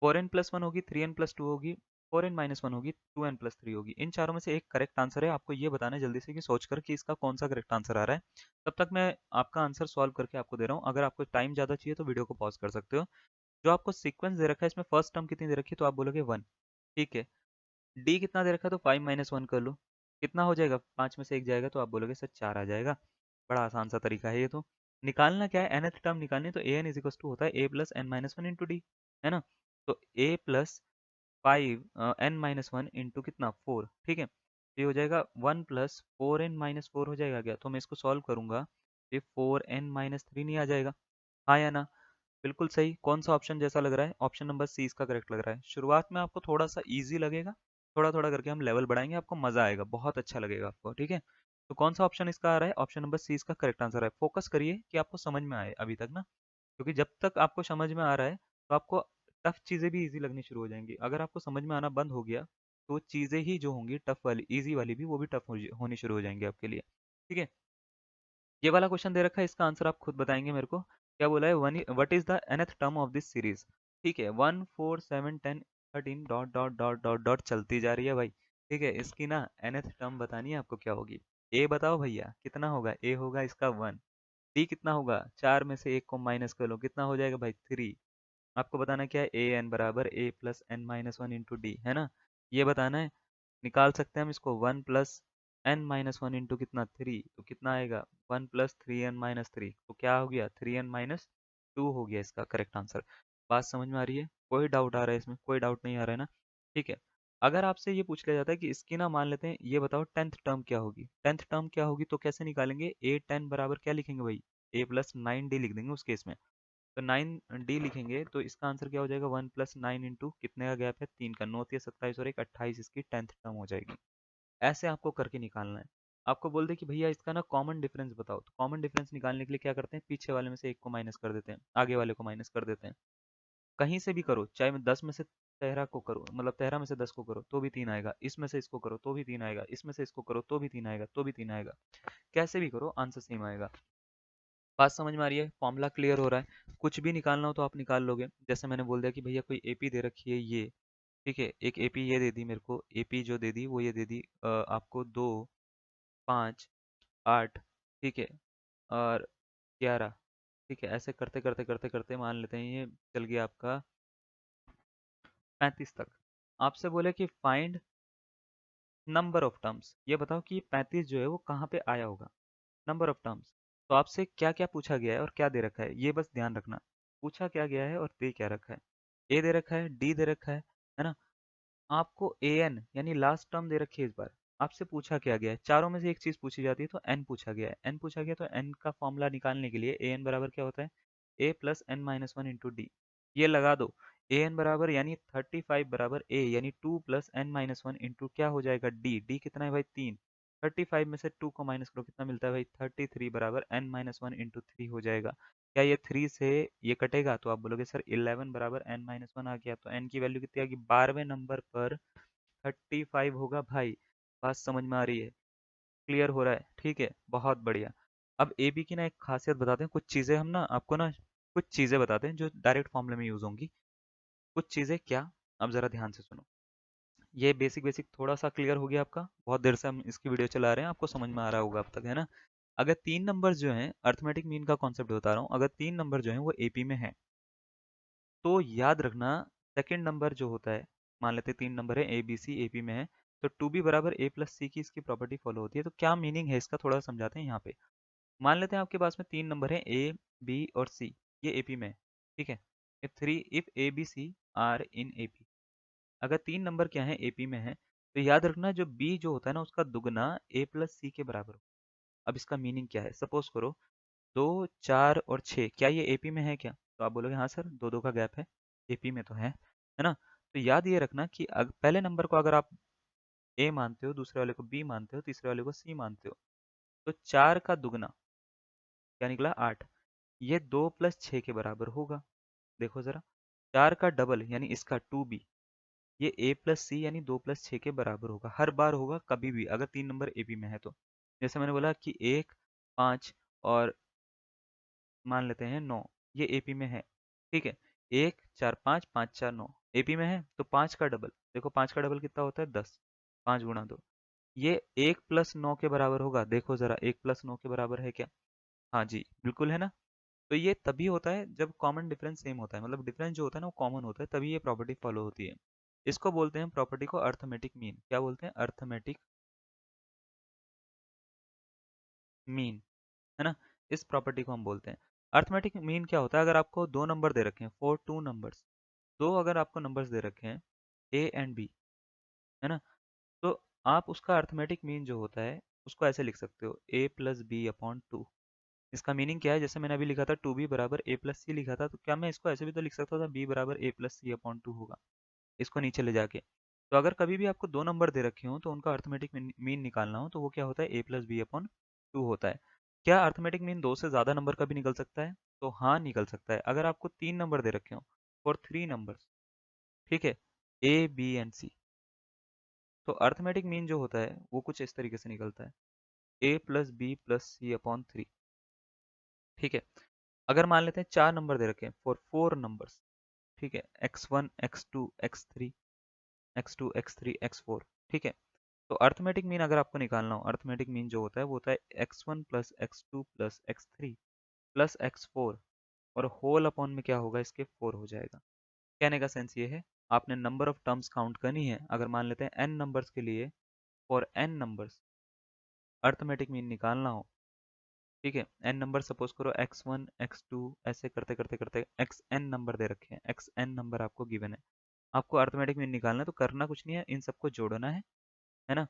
4n प्लस वन होगी, 3n प्लस टू होगी, 4n माइनस वन होगी, 2n प्लस थ्री होगी, इन चारों में से एक करेक्ट आंसर है, आपको ये बताना है जल्दी से कि सोचकर कि इसका कौन सा करेक्ट आंसर आ रहा है। तब तक मैं आपका आंसर सॉल्व करके आपको दे रहा हूँ, अगर आपको टाइम ज़्यादा चाहिए तो वीडियो को पॉज कर सकते हो। जो आपको सीक्वेंस दे रखा है इसमें फर्स्ट टर्म कितनी दे रखी है, तो आप बोलोगे 1, ठीक है, डी कितना दे रखा है तो 5 माइनस वन कर लो, कितना हो जाएगा, 5 में से एक जाएगा तो आप बोलोगे सर 4 आ जाएगा। बड़ा आसान सा तरीका है ये तो। निकालना क्या है, nth टर्म निकालनी है, तो a n is equal to होता है a plus n minus one into d, है ना, तो a plus 5 n minus one into कितना 4, ठीक है, ये हो जाएगा 1 प्लस 4n माइनस 4 हो जाएगा क्या, तो मैं इसको सॉल्व करूंगा, ये 4n-3 नहीं आ जाएगा, हाँ या ना, बिल्कुल सही। कौन सा ऑप्शन जैसा लग रहा है, ऑप्शन नंबर सी इसका करेक्ट लग रहा है। शुरुआत में आपको थोड़ा सा इजी लगेगा, थोड़ा थोड़ा करके हम लेवल बढ़ाएंगे, आपको मजा आएगा, बहुत अच्छा लगेगा आपको, ठीक है। तो कौन सा ऑप्शन इसका आ रहा है, ऑप्शन नंबर सी इसका करेक्ट आंसर है। फोकस करिए कि आपको समझ में आए अभी तक ना, क्योंकि जब तक आपको समझ में आ रहा है तो आपको टफ चीज़ें भी इजी लगनी शुरू हो जाएंगी, अगर आपको समझ में आना बंद हो गया तो चीज़ें ही जो होंगी टफ वाली, इजी वाली भी वो भी टफ होनी शुरू हो जाएंगी आपके लिए, ठीक है। ये वाला क्वेश्चन दे रखा है, इसका आंसर आप खुद बताएंगे मेरे को, क्या बोला है, one what is the nth term of this series, ठीक है, 1 4 7 10 13 dot dot dot dot dot चलती जा रही है भाई, ठीक है, इसकी ना nth टर्म बतानी है आपको क्या होगी। ए बताओ भैया कितना होगा, ए होगा इसका 1, डी कितना होगा, चार में से एक को माइनस कर लो, कितना हो जाएगा भाई 3, आपको बताना क्या है, ए एन बराबर a plus n minus one into d, है ना, ये बताना है। निकाल सकते हैं हम इसको, 1 plus n minus one into कितना 3, तो कितना आएगा 1 प्लस 3n-3, तो क्या हो गया 3n-2 हो गया इसका करेक्ट आंसर। बात समझ में आ रही है, कोई डाउट आ रहा है इसमें, कोई डाउट नहीं आ रहा है ना, ठीक है। अगर आपसे ये पूछ लिया जाता है कि इसकी ना मान लेते हैं, ये बताओ 10th टर्म क्या होगी, 10th टर्म क्या होगी, तो कैसे निकालेंगे, ए 10 बराबर क्या लिखेंगे भाई, ए प्लस 9d लिख देंगे उस केस में, तो 9d लिखेंगे तो इसका आंसर क्या हो जाएगा, 1 प्लस 9 इंटू कितने का गैप है, 3 का, 9 3 27 और एक 28, इसकी 10th टर्म हो जाएगी। ऐसे आपको करके निकालना है। आपको बोल दे कि भैया इसका ना कॉमन डिफरेंस बताओ, तो कॉमन डिफरेंस निकालने के लिए क्या करते हैं, पीछे वाले में से एक को माइनस कर देते हैं, आगे वाले को माइनस कर देते हैं। कहीं से भी करो, चाहे मैं 10 में से 13 को करो, मतलब 13 में से 10 को करो तो भी 3 आएगा, इसमें से इसको करो तो भी 3 आएगा, इसमें से इसको करो तो भी 3 आएगा, तो भी 3 आएगा। कैसे भी करो आंसर सेम आएगा। बात समझ में आ रही है, फॉर्मूला क्लियर हो रहा है। कुछ भी निकालना हो तो आप निकाल लोगे। जैसे मैंने बोल दिया कि भैया कोई एपी दे रखी है ये, ठीक है, एक एपी ये दे दी मेरे को, एपी जो दे दी वो ये दे दी आपको 2, 5, 8, ठीक है, और 11, ठीक है। ऐसे करते करते करते करते मान लेते हैं ये चल गया आपका 35 तक। आपसे बोले कि फाइंड नंबर ऑफ टर्म्स, ये बताओ कि ये 35 जो है वो कहाँ पे आया होगा, नंबर ऑफ टर्म्स। तो आपसे क्या क्या पूछा गया है और क्या दे रखा है, ये बस ध्यान रखना। पूछा क्या गया है और दे क्या रखा है। ए दे रखा है, डी दे रखा है ना। आपको ए एन यानी लास्ट टर्म दे रखी है इस बार। आपसे पूछा क्या गया है, चारों में से एक चीज पूछी जाती है तो एन पूछा गया है। एन पूछा गया तो एन का फॉर्मूला निकालने के लिए ए एन बराबर क्या होता है, a plus n minus one into d. ये लगा दो। ए एन बराबर यानी 35 बराबर ए यानी 2 plus n minus one into क्या हो जाएगा डी। डी कितना है भाई, 3। 35 में से 2 को माइनस करो, कितना मिलता है भाई, 33 बराबर n minus one into three हो जाएगा। क्या ये 3 से ये कटेगा तो आप बोलोगे सर 11 बराबर एन माइनस वन आ गया। तो एन की वैल्यू कितनी आ गई, 12वें नंबर पर 35 होगा भाई। बात समझ में आ रही है, क्लियर हो रहा है, ठीक है, बहुत बढ़िया। अब ए बी की ना एक खासियत बताते हैं, कुछ चीज़ें हम ना आपको ना कुछ चीज़ें बताते हैं जो डायरेक्ट फॉर्मूले में यूज़ होंगी। कुछ चीज़ें क्या, अब ज़रा ध्यान से सुनो। ये बेसिक बेसिक थोड़ा सा क्लियर हो गया आपका, बहुत देर से हम इसकी वीडियो चला रहे हैं, आपको समझ में आ रहा होगा अब तक, है ना। अगर 3 नंबर जो हैं, अर्थमेटिक मीन का कॉन्सेप्ट बता रहा हूँ, अगर 3 नंबर जो हैं वो एपी में है तो याद रखना सेकंड नंबर जो होता है, मान लेते हैं 3 नंबर है ए बी सी एपी में है, तो टू बी बराबर ए प्लस सी की इसकी प्रॉपर्टी फॉलो होती है। तो क्या मीनिंग है इसका, थोड़ा समझाते हैं यहाँ पे। मान लेते हैं आपके पास में 3 नंबर है ए बी और सी, ये एपी में है, ठीक है। If a b c are in AP, अगर 3 नंबर क्या है एपी में है, तो याद रखना जो बी जो होता है ना उसका दुगना ए प्लस सी के बराबर हो। अब इसका मीनिंग क्या है, सपोज करो 2, 4 और 6 क्या ये एपी में है क्या, तो आप बोलोगे हाँ सर, दो दो का गैप है, एपी में तो है ना। तो याद ये रखना कि पहले नंबर को अगर आप ए मानते हो, दूसरे वाले को बी मानते हो, तीसरे वाले को सी मानते हो, तो 4 का दुगना क्या निकला 8, ये 2 + 6 के बराबर होगा। देखो जरा, 4 का डबल यानी इसका 2b, ये ए प्लस सी यानी 2 + 6 के बराबर होगा, हर बार होगा कभी भी अगर 3 नंबर एपी में है तो। जैसे मैंने बोला कि 1, 5 और मान लेते हैं 9, ये एपी में है, ठीक है। 1, 4, 5, 5, 4, 9 एपी में है, तो 5 का डबल, देखो 5 का डबल कितना होता है 10, 5 गुणा 2, ये 1 + 9 के बराबर होगा। देखो जरा 1 + 9 के बराबर है क्या, हाँ जी बिल्कुल है ना। तो ये तभी होता है जब कॉमन डिफरेंस सेम होता है, मतलब डिफरेंस जो होता है ना वो कॉमन होता है, तभी ये प्रॉपर्टी फॉलो होती है। इसको बोलते हैं प्रॉपर्टी को अर्थमेटिक मीन, क्या बोलते हैं, अर्थमेटिक मीन, है ना। इस प्रॉपर्टी को हम बोलते हैं अर्थमेटिक मीन। क्या होता है, अगर आपको 2 नंबर दे रखे हैं, फॉर 2 नंबर्स, दो अगर आपको नंबर्स दे रखे हैं ए एंड बी, है ना, तो आप उसका अर्थमेटिक मीन जो होता है उसको ऐसे लिख सकते हो, ए प्लस बी अपॉन टू। इसका मीनिंग क्या है, जैसे मैंने अभी लिखा था 2b बराबर ए प्लस सी लिखा था, तो क्या मैं इसको ऐसे भी तो लिख सकता था, b बराबर a plus C upon two होगा, इसको नीचे ले जाके। तो अगर कभी भी आपको 2 नंबर दे रखे हो तो उनका अर्थमेटिक मीन निकालना हो तो वो क्या होता है, a plus B upon two होता है। क्या अर्थमेटिक मीन 2 से ज़्यादा नंबर का भी निकल सकता है, तो हाँ निकल सकता है। अगर आपको 3 नंबर दे रखे हो फॉर 3 नंबर्स, ठीक है, ए बी एंड सी, तो अर्थमेटिक मीन जो होता है वो कुछ इस तरीके से निकलता है, a plus B plus C upon three, ठीक है। अगर मान लेते हैं 4 नंबर दे रखे हैं फॉर 4 नंबर्स, ठीक है, x1 x2 x3 x2 x3 x4, ठीक है। तो अर्थमेटिक मीन अगर आपको निकालना हो, अर्थमेटिक मीन जो होता है वो होता है x1 plus x2 plus x3 plus x4, और होल अपॉन में क्या होगा इसके 4 हो जाएगा। कहने का सेंस ये है, आपने नंबर ऑफ टर्म्स काउंट करनी है। अगर मान लेते हैं n नंबर्स के लिए, for n numbers arithmetic mean निकालना हो, ठीक है, n नंबर सपोज करो x1 x2 ऐसे करते करते करते xn नंबर दे रखे हैं, xn नंबर आपको गिवन है, आपको अर्थमेटिक मीन निकालना है, तो करना कुछ नहीं है, इन सबको जोड़ना है ना,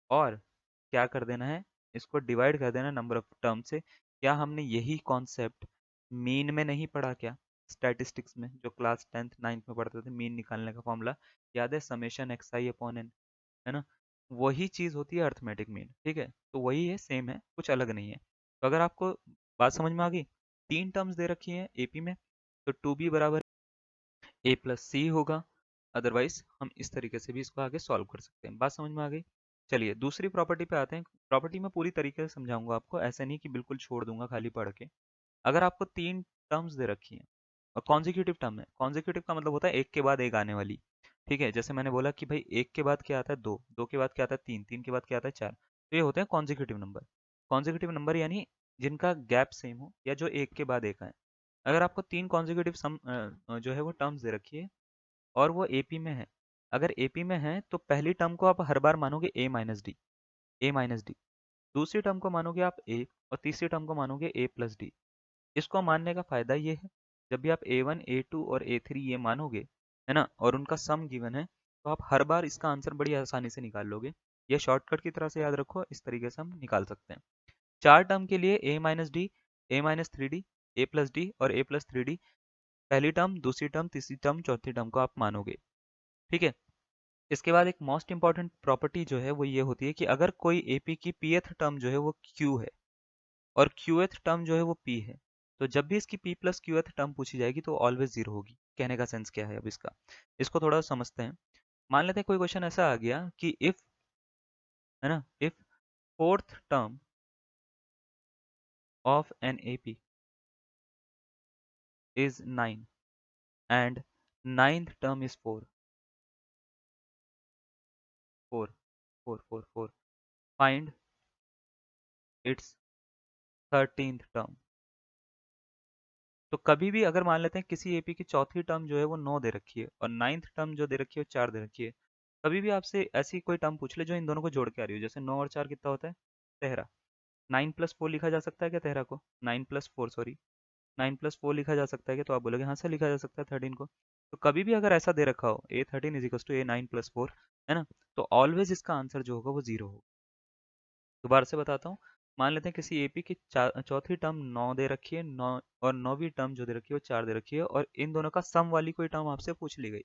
और क्या कर देना है, इसको डिवाइड कर देना नंबर ऑफ टर्म से। क्या हमने यही कॉन्सेप्ट मीन में नहीं पढ़ा क्या, स्टैटिस्टिक्स में जो क्लास 10th 9th में पढ़ते थे, मीन निकालने का फॉर्मूला याद है, समेशन एक्स आई अपॉन एन, है ना। वही चीज़ होती है अर्थमेटिक मीन। ठीक है, तो वही है, सेम है, कुछ अलग नहीं है। तो अगर आपको बात समझ में आ गई, 3 टर्म्स दे रखी हैं एपी में, तो 2b बराबर ए प्लस सी होगा। अदरवाइज हम इस तरीके से भी इसको आगे सॉल्व कर सकते हैं। बात समझ में आ गई? चलिए दूसरी प्रॉपर्टी पे आते हैं। प्रॉपर्टी में पूरी तरीके से समझाऊंगा आपको, ऐसा नहीं कि बिल्कुल छोड़ दूंगा खाली पढ़ के। अगर आपको 3 टर्म्स दे रखी हैं और कॉन्जिक्यूटिव टर्म है, कॉन्जिक्यूटिव का मतलब होता है एक के बाद एक आने वाली। ठीक है, जैसे मैंने बोला कि भाई एक के बाद क्या आता है दो, दो के बाद क्या आता है तीन, तीन के बाद क्या आता है चार, तो ये होते हैं कॉन्जिक्यूटिव नंबर। कॉन्जिक्यूटिव नंबर यानी जिनका गैप सेम हो या जो एक के बाद एक आए। अगर आपको 3 कॉन्जिक्यूटिव सम जो है वो टर्म्स दे रखी है और वो एपी में है, अगर एपी में है तो पहली टर्म को आप हर बार मानोगे ए माइनस डी, ए माइनस डी। दूसरी टर्म को मानोगे आप ए, और तीसरी टर्म को मानोगे ए प्लस डी। इसको मानने का फायदा ये है, जब भी आप A1, A2 और A3 ये मानोगे, है ना, और उनका सम गिवन है, तो आप हर बार इसका आंसर बड़ी आसानी से निकाल लोगे। ये शॉर्टकट की तरह से याद रखो, इस तरीके से हम निकाल सकते हैं। 4 टर्म के लिए A minus D, A minus three D, A plus D और ए प्लस थ्री डी, पहली टर्म, दूसरी टर्म, तीसरी टर्म, चौथी टर्म को आप मानोगे। ठीक है, इसके बाद एक मोस्ट इंपॉर्टेंट प्रॉपर्टी जो है वो ये होती है कि अगर कोई एपी की पीएथ टर्म जो है वो क्यू है और क्यूएथ टर्म जो है वो पी है, तो जब भी इसकी पी प्लस क्यूएथ टर्म पूछी जाएगी तो ऑलवेज जीरो होगी। कहने का सेंस क्या है अब इसका, इसको थोड़ा समझते हैं। मान लेते हैं कोई क्वेश्चन ऐसा आ गया कि इफ, है ना, if fourth term of an AP is 9 and ninth term is 4, 4, 4, 4, 4, find its 13th term. तो कभी भी अगर मान लेते हैं किसी एपी की चौथी टर्म जो है वो 9 दे रखी है और नाइन्थ टर्म जो दे रखी है वो 4 दे रखी है, कभी भी आपसे ऐसी कोई टर्म पूछ ले जो इन दोनों को जोड़ के आ रही हो, जैसे 9 और 4 कितना होता है 13, 9 प्लस 4 लिखा जा सकता है क्या 13 को, 9 प्लस 4 सॉरी, 9 प्लस 4 लिखा जा सकता है क्या, तो आप बोलोगे हाँ सर लिखा जा सकता है 13 को। तो कभी भी अगर ऐसा दे रखा हो A13 is equals to A9 plus 4, है ना, तो ऑलवेज इसका आंसर जो होगा वो जीरो होगा। दोबारा से बताता हूँ, मान लेते हैं किसी एपी की चौथी टर्म 9 दे रखी है, 9 और 9वीं टर्म जो दे रखी है वो 4 दे रखी है, और इन दोनों का सम वाली कोई टर्म आपसे पूछ ली गई,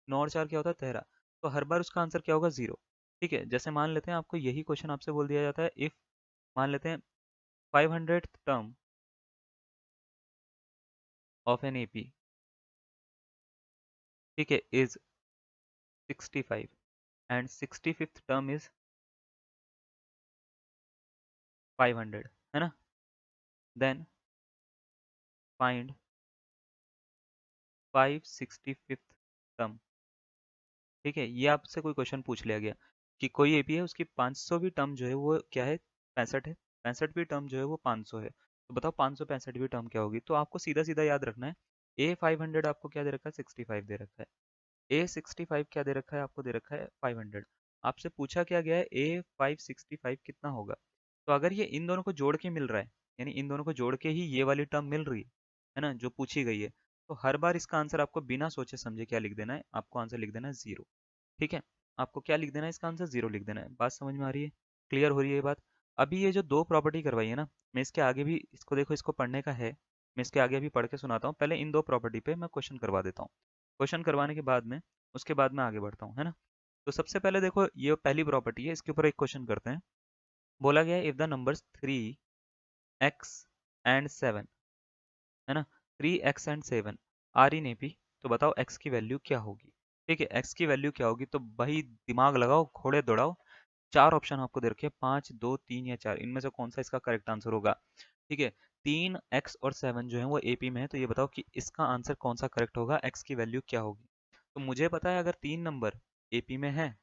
9 और 4 क्या होता है 13, तो हर बार उसका आंसर क्या होगा जीरो। ठीक है, जैसे मान लेते हैं आपको यही क्वेश्चन आपसे बोल दिया जाता है, इफ मान लेते हैं 500th term of an AP, ठीक है, is 65 and 65th term is 500, है ना, देन फाइंड 565th टर्म। ठीक है, ये आपसे कोई क्वेश्चन पूछ लिया गया कि कोई एपी है उसकी 500वीं टर्म जो है वो क्या है 65 है, 65वीं टर्म जो है वो 500 है, तो बताओ 565वीं टर्म क्या होगी। तो आपको सीधा सीधा याद रखना है, ए 500 आपको क्या दे रखा है 65 दे रखा है, ए 65 क्या दे रखा है आपको दे रखा है 500। आपसे पूछा क्या गया है ए 565 कितना होगा, तो अगर ये इन दोनों को जोड़ के मिल रहा है, यानी इन दोनों को जोड़ के ही ये वाली टर्म मिल रही है ना जो पूछी गई है, तो हर बार इसका आंसर आपको बिना सोचे समझे क्या लिख देना है, आपको आंसर लिख देना है जीरो। ठीक है, आपको क्या लिख देना है इसका आंसर जीरो लिख देना है। बात समझ में आ रही है, क्लियर हो रही है ये बात। अभी ये जो दो प्रॉपर्टी करवाई है ना, मैं इसके आगे भी इसको देखो, इसको पढ़ने का है, मैं इसके आगे अभी पढ़ के सुनाता हूँ, पहले इन दो प्रॉपर्टी पे मैं क्वेश्चन करवा देता हूँ। क्वेश्चन करवाने के बाद में उसके बाद मैं आगे बढ़ता हूँ, है ना। तो सबसे पहले देखो ये पहली प्रॉपर्टी है, इसके ऊपर एक क्वेश्चन करते हैं। बोला गया है if the numbers 3x and 7, है ना, 3x and 7 are in AP, तो बताओ x की वैल्यू क्या होगी। ठीक है, x की वैल्यू क्या होगी, तो भाई दिमाग लगाओ, घोड़े दौड़ाओ। चार ऑप्शन आपको दे रखे हैं, 5, 2, 3 या 4, इनमें से कौन सा इसका करेक्ट आंसर होगा। ठीक है, 3x और 7 जो है वो एपी में है, तो ये बताओ कि इसका आंसर कौन सा करेक्ट होगा, x की वैल्यू क्या होगी। तो मुझे पता है अगर 3 नंबर एपी में है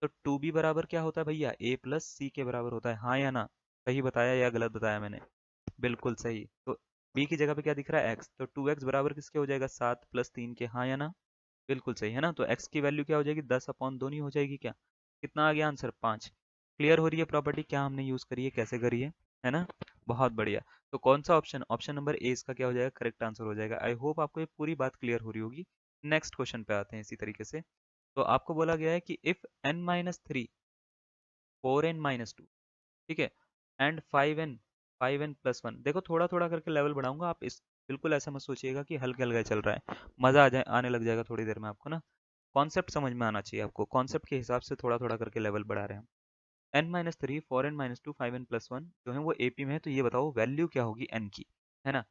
तो 2b बराबर क्या होता है भैया, a प्लस सी के बराबर होता है, हाँ या ना, सही बताया या गलत बताया मैंने, बिल्कुल सही। तो b की जगह पे क्या दिख रहा है x, तो 2x बराबर किसके हो जाएगा 7 प्लस 3 के, हाँ या ना, बिल्कुल सही है ना। तो x की वैल्यू क्या हो जाएगी 10/2 नहीं हो जाएगी क्या, कितना आ गया आंसर 5। क्लियर हो रही है प्रॉपर्टी क्या हमने यूज करी है, कैसे करी है ना, बहुत बढ़िया। तो कौन सा ऑप्शन, ऑप्शन नंबर ए इसका क्या हो जाएगा करेक्ट आंसर हो जाएगा। आई होप आपको ये पूरी बात क्लियर हो रही होगी। नेक्स्ट क्वेश्चन पे आते हैं इसी तरीके से। तो आपको बोला गया है कि इफ n-3 4n-2, ठीक है, एंड 5n प्लस 1, देखो थोड़ा थोड़ा करके लेवल बढ़ाऊंगा, आप इस बिल्कुल ऐसा मत सोचिएगा कि हल्के हल्के चल रहा है, मजा आ जाए आने लग जाएगा थोड़ी देर में आपको ना। कॉन्सेप्ट समझ में आना चाहिए आपको, कॉन्सेप्ट के हिसाब से थोड़ा थोड़ा करके लेवल बढ़ा रहे हैं हम। n-3 4n-2 5n+1 जो है वो एपी में है, तो ये बताओ वैल्यू क्या होगी n की, है ना।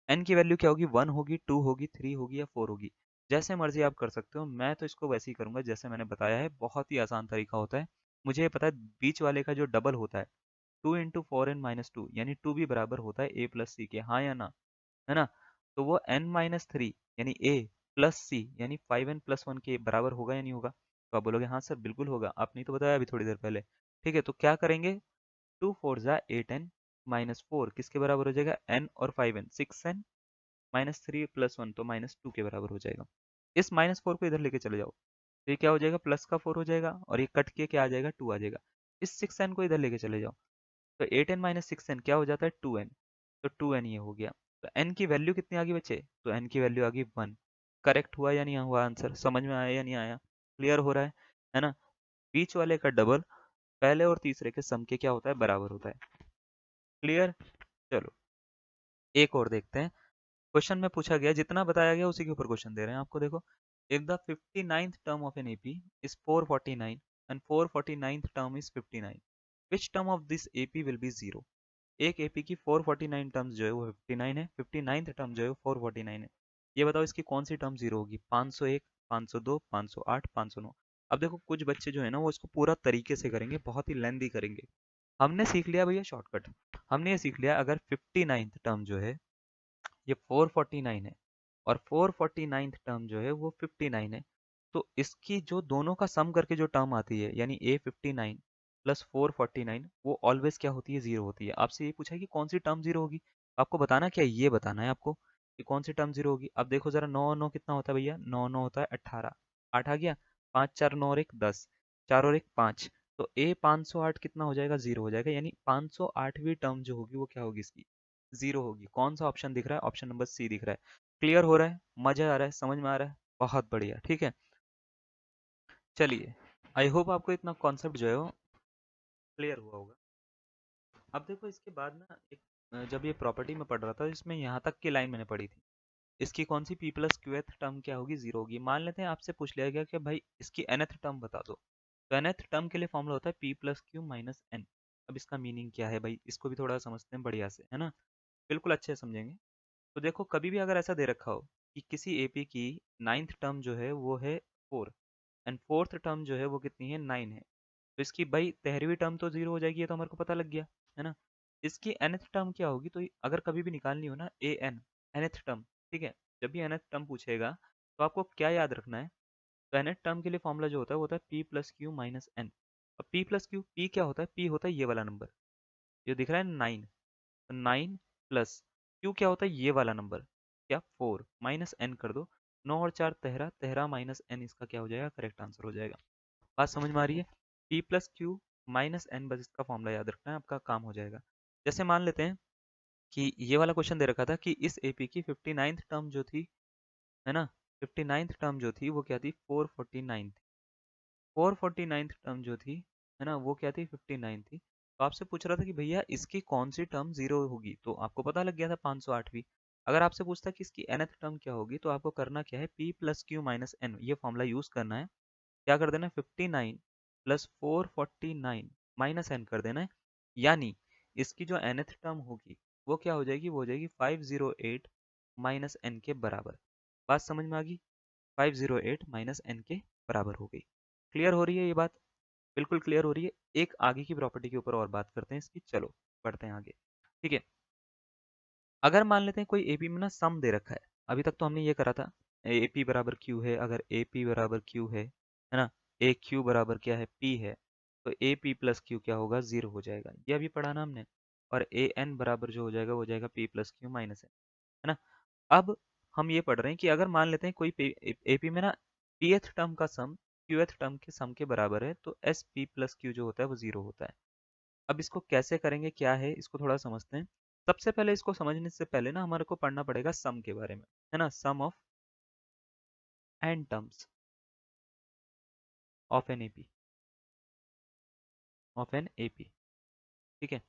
n की वैल्यू क्या होगी, 1 होगी, 2 होगी, 3 होगी या 4 होगी। जैसे मर्जी आप कर सकते हो, मैं तो इसको वैसे ही करूंगा जैसे मैंने बताया है, बहुत ही आसान तरीका होता है। मुझे ये पता है बीच वाले का जो डबल होता है 2 × 4n-2 यानी 2 भी बराबर होता है a प्लस सी के, हाँ या ना, है ना। तो वो n-3 यानी a प्लस सी यानी 5n+1 के बराबर होगा या नहीं होगा। तो आप बोलोगे हाँ सर बिल्कुल होगा, आपने तो बताया अभी थोड़ी देर पहले। ठीक है, तो क्या करेंगे, 2 4 = 8n माइनस 4 किसके बराबर हो जाएगा, n और 5n, 6n -3+1 तो -2 के बराबर हो जाएगा। इस -4 को इधर लेके चले जाओ, तो ये क्या हो जाएगा, प्लस का 4 हो जाएगा और ये कट के क्या आ जाएगा, 2 आ जाएगा। इस 6n को इधर लेके चले जाओ, तो 8n - 6n क्या हो जाता है, 2n, तो 2n ये हो गया। तो n की वैल्यू कितनी आ गई बच्चे, तो n की वैल्यू आ गई 1। करेक्ट हुआ या नहीं हुआ आंसर, समझ में आया या नहीं आया, क्लियर हो रहा है ना। बीच वाले का डबल पहले और तीसरे के सम के क्या होता है, बराबर होता है। क्लियर, चलो एक और देखते हैं। क्वेश्चन में पूछा गया, जितना बताया गया उसी के ऊपर क्वेश्चन दे रहे हैं आपको, देखो। If the 59th term of an AP is 449 and 449th term is 59, which term of this AP will be zero. एक एपी की 449 टर्म्स जो है वो 59 है, 59th टर्म जो है वो 449 है। ये बताओ इसकी कौन सी टर्म जीरो होगी, 501, 502, 508, 509। अब देखो कुछ बच्चे जो है ना वो इसको पूरा तरीके से करेंगे, बहुत ही लेंदी करेंगे। हमने सीख लिया भैया शॉर्टकट, हमने ये सीख लिया अगर 59th टर्म जो है ये 449 है और 449th टर्म जो है वो 59 है, तो इसकी जो दोनों का सम करके जो टर्म आती है यानी A59 प्लस 449 वो ऑलवेज क्या होती है, जीरो होती है। आपसे ये पूछा है कि कौन सी टर्म जीरो होगी, आपको बताना क्या है, ये बताना है आपको कि कौन सी टर्म जीरो होगी। अब देखो जरा, 9 9 कितना होता है भैया, 9 9 होता है 18, 8 आ गया, 5 4 9 और 1 10, 4 और 1 5, तो A 508 कितना हो जाएगा, जीरो हो जाएगा, यानी 508वीं टर्म जो होगी वो क्या होगी, इसकी जीरो होगी। कौन सा ऑप्शन दिख रहा है, ऑप्शन नंबर सी दिख रहा है। क्लियर हो रहा है, मजा आ रहा है, समझ में आ रहा है, बहुत बढ़िया, ठीक है। चलिए, आई होप आपको इतना कॉन्सेप्ट जो है वो क्लियर हुआ होगा। अब देखो इसके बाद ना एक जब ये प्रॉपर्टी में पढ़ रहा था इसमें यहाँ तक की लाइन मैंने पढ़ी थी, इसकी कौन सी p प्लस क्यूएथ टर्म क्या होगी, जीरो होगी। मान लेते हैं आपसे पूछ लिया गया कि भाई इसकी nth टर्म बता दो, तो nth टर्म के लिए फॉर्मूला होता है p plus q minus n. अब इसका मीनिंग क्या है भाई, इसको भी थोड़ा समझते हैं बढ़िया से, है ना, बिल्कुल अच्छे से समझेंगे। तो देखो कभी भी अगर ऐसा दे रखा हो कि किसी एपी की 9th टर्म जो है वो है 4 एंड 4th टर्म जो है वो कितनी है, 9 है, तो इसकी भाई 13वीं टर्म तो जीरो हो जाएगी, ये तो हमारे को पता लग गया, है ना। इसकी nth टर्म क्या होगी, तो अगर कभी भी निकालनी हो ना an nth टर्म, ठीक है, जब भी nth टर्म पूछेगा तो आपको क्या याद रखना है, तो nth टर्म के लिए फॉर्मूला जो होता है वो होता है p plus q minus n. अब p प्लस क्यू, p क्या होता है, p होता है ये वाला नंबर जो दिख रहा है 9, तो 9 प्लस क्यू क्या होता है ये वाला नंबर, क्या 4 माइनस एन कर दो, 9 और 4 13, 13 माइनस एन इसका क्या हो जाएगा, करेक्ट आंसर हो जाएगा। बात समझ में आ रही है, p plus q minus n, बस इसका फॉर्मूला याद रखना है, आपका काम हो जाएगा। जैसे मान लेते हैं कि ये वाला क्वेश्चन दे रखा था कि इस एपी की 59th टर्म जो थी, है ना, 59th टर्म जो थी वो क्या थी, 449 थी। 449th टर्म जो थी, है ना, वो क्या थी, 59 थी। तो आपसे पूछ रहा था कि भैया इसकी कौन सी टर्म जीरो होगी, तो आपको पता लग गया था 508वीं। अगर आपसे पूछता कि इसकी nth टर्म क्या होगी, तो आपको करना क्या है, p plus q minus n, ये फॉर्मूला यूज करना है। क्या कर देना है, 59 प्लस 449 माइनस एन कर देना है, यानी इसकी जो nth टर्म होगी वो क्या हो जाएगी, वो हो जाएगी 508 माइनस एन के बराबर। बात समझ में आ गई, 508 माइनस एन के बराबर हो गई। क्लियर हो रही है ये बात, बिल्कुल क्लियर हो रही है। एक आगे की प्रॉपर्टी के ऊपर और बात करते हैं इसकी, चलो बढ़ते हैं आगे, ठीक है। अगर मान लेते हैं कोई एपी में ना सम दे रखा है, अभी तक तो हमने ये करा था एपी बराबर क्यू है, अगर एपी बराबर क्यू है ना, ए क्यू बराबर क्या है, पी है, तो ए पी प्लस क्यू क्या होगा, जीरो हो जाएगा, ये अभी पढ़ा ना हमने। और ए एन बराबर जो हो जाएगा वो हो जाएगा p plus q minus n, है ना। अब हम ये पढ़ रहे हैं कि अगर मान लेते हैं कोई एपी में ना pth टर्म का सम qth टर्म के सम के बराबर है, तो एस पी प्लस क्यू जो होता है वो जीरो होता है। अब इसको कैसे करेंगे, क्या है, इसको थोड़ा समझते हैं। सबसे पहले इसको समझने से पहले ना हमारे को पढ़ना पड़ेगा सम के बारे में, है ना, sum of n terms of an AP, of an AP, ठीक है।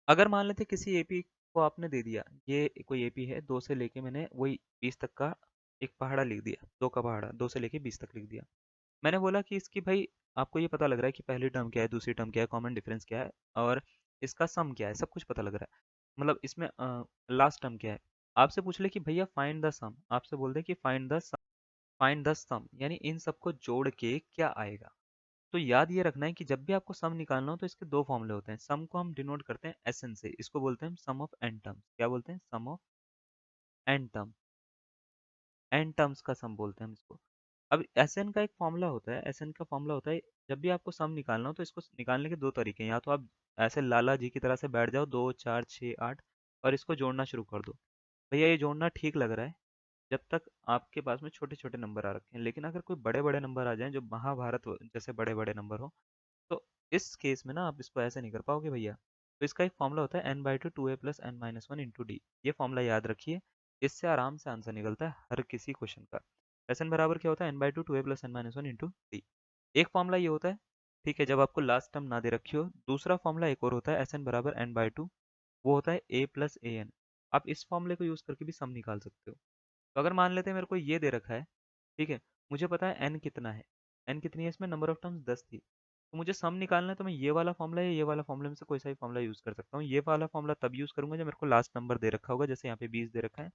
अगर मान लेते किसी एपी को आपने दे दिया, ये कोई एपी है, 2 से लेके मैंने वही 20 तक का एक पहाड़ा लिख दिया, 2 का पहाड़ा 2 से लेके 20 तक लिख दिया। मैंने बोला कि इसकी भाई आपको ये पता लग रहा है कि पहली टर्म क्या है, दूसरी टर्म क्या है, कॉमन डिफरेंस क्या है और इसका सम क्या है, सब कुछ पता लग रहा है। मतलब इसमें लास्ट टर्म क्या है। आपसे पूछ ले कि भैया फाइंड द सम, आपसे बोल दे कि फाइंड द सम यानी इन सबको जोड़ के क्या आएगा। तो याद ये रखना है कि जब भी आपको सम निकालना हो तो इसके दो फॉर्मूले होते हैं। सम को हम डिनोट करते हैं एसएन से, इसको बोलते हैं सम ऑफ एन टर्म्स। क्या बोलते हैं? Sum of n term, n terms का सम बोलते हैं हम इसको। अब एसएन का एक फॉर्मूला होता है, एसएन का फॉर्मूला होता है जब भी आपको सम निकालना हो तो इसको निकालने के दो तरीके हैं। या तो आप ऐसे लाला जी की तरह से बैठ जाओ, 2 4 6 8 और इसको जोड़ना शुरू कर दो। भैया ये जोड़ना ठीक लग रहा है जब तक आपके पास में छोटे छोटे नंबर आ रखे हैं, लेकिन अगर कोई बड़े बड़े नंबर आ जाएं जो महाभारत जैसे बड़े बड़े नंबर हो, तो इस केस में ना आप इसको ऐसे नहीं कर पाओगे भैया। तो इसका एक फॉर्मूला होता है n/2 2a+n-1 इंटू डी। ये फॉर्मूला याद रखिए, इससे आराम से आंसर निकलता है हर किसी क्वेश्चन का। एस एन बराबर क्या होता है? n/2 2a+n-1 into D. एक फॉर्मूला ये होता है, ठीक है, जब आपको लास्ट टर्म ना दे रखी हो। दूसरा फॉर्मूला एक और होता है एस एन बराबर n/2, वो होता है a+an। आप इस फॉर्मूले को यूज करके भी सम निकाल सकते हो। तो अगर मान लेते हैं मेरे को ये दे रखा है, ठीक है, मुझे पता है n कितना है, n कितनी है इसमें, नंबर ऑफ टर्म्स 10 थी, तो मुझे सम निकालना है। तो मैं ये वाला फॉर्मूला या ये वाला फॉर्मूला में से कोई सा भी फॉर्मूला यूज कर सकता हूँ। ये वाला फॉर्मूला तब यूज करूंगा जब मेरे को लास्ट नंबर दे रखा होगा, जैसे यहाँ पे 20 दे रखा है।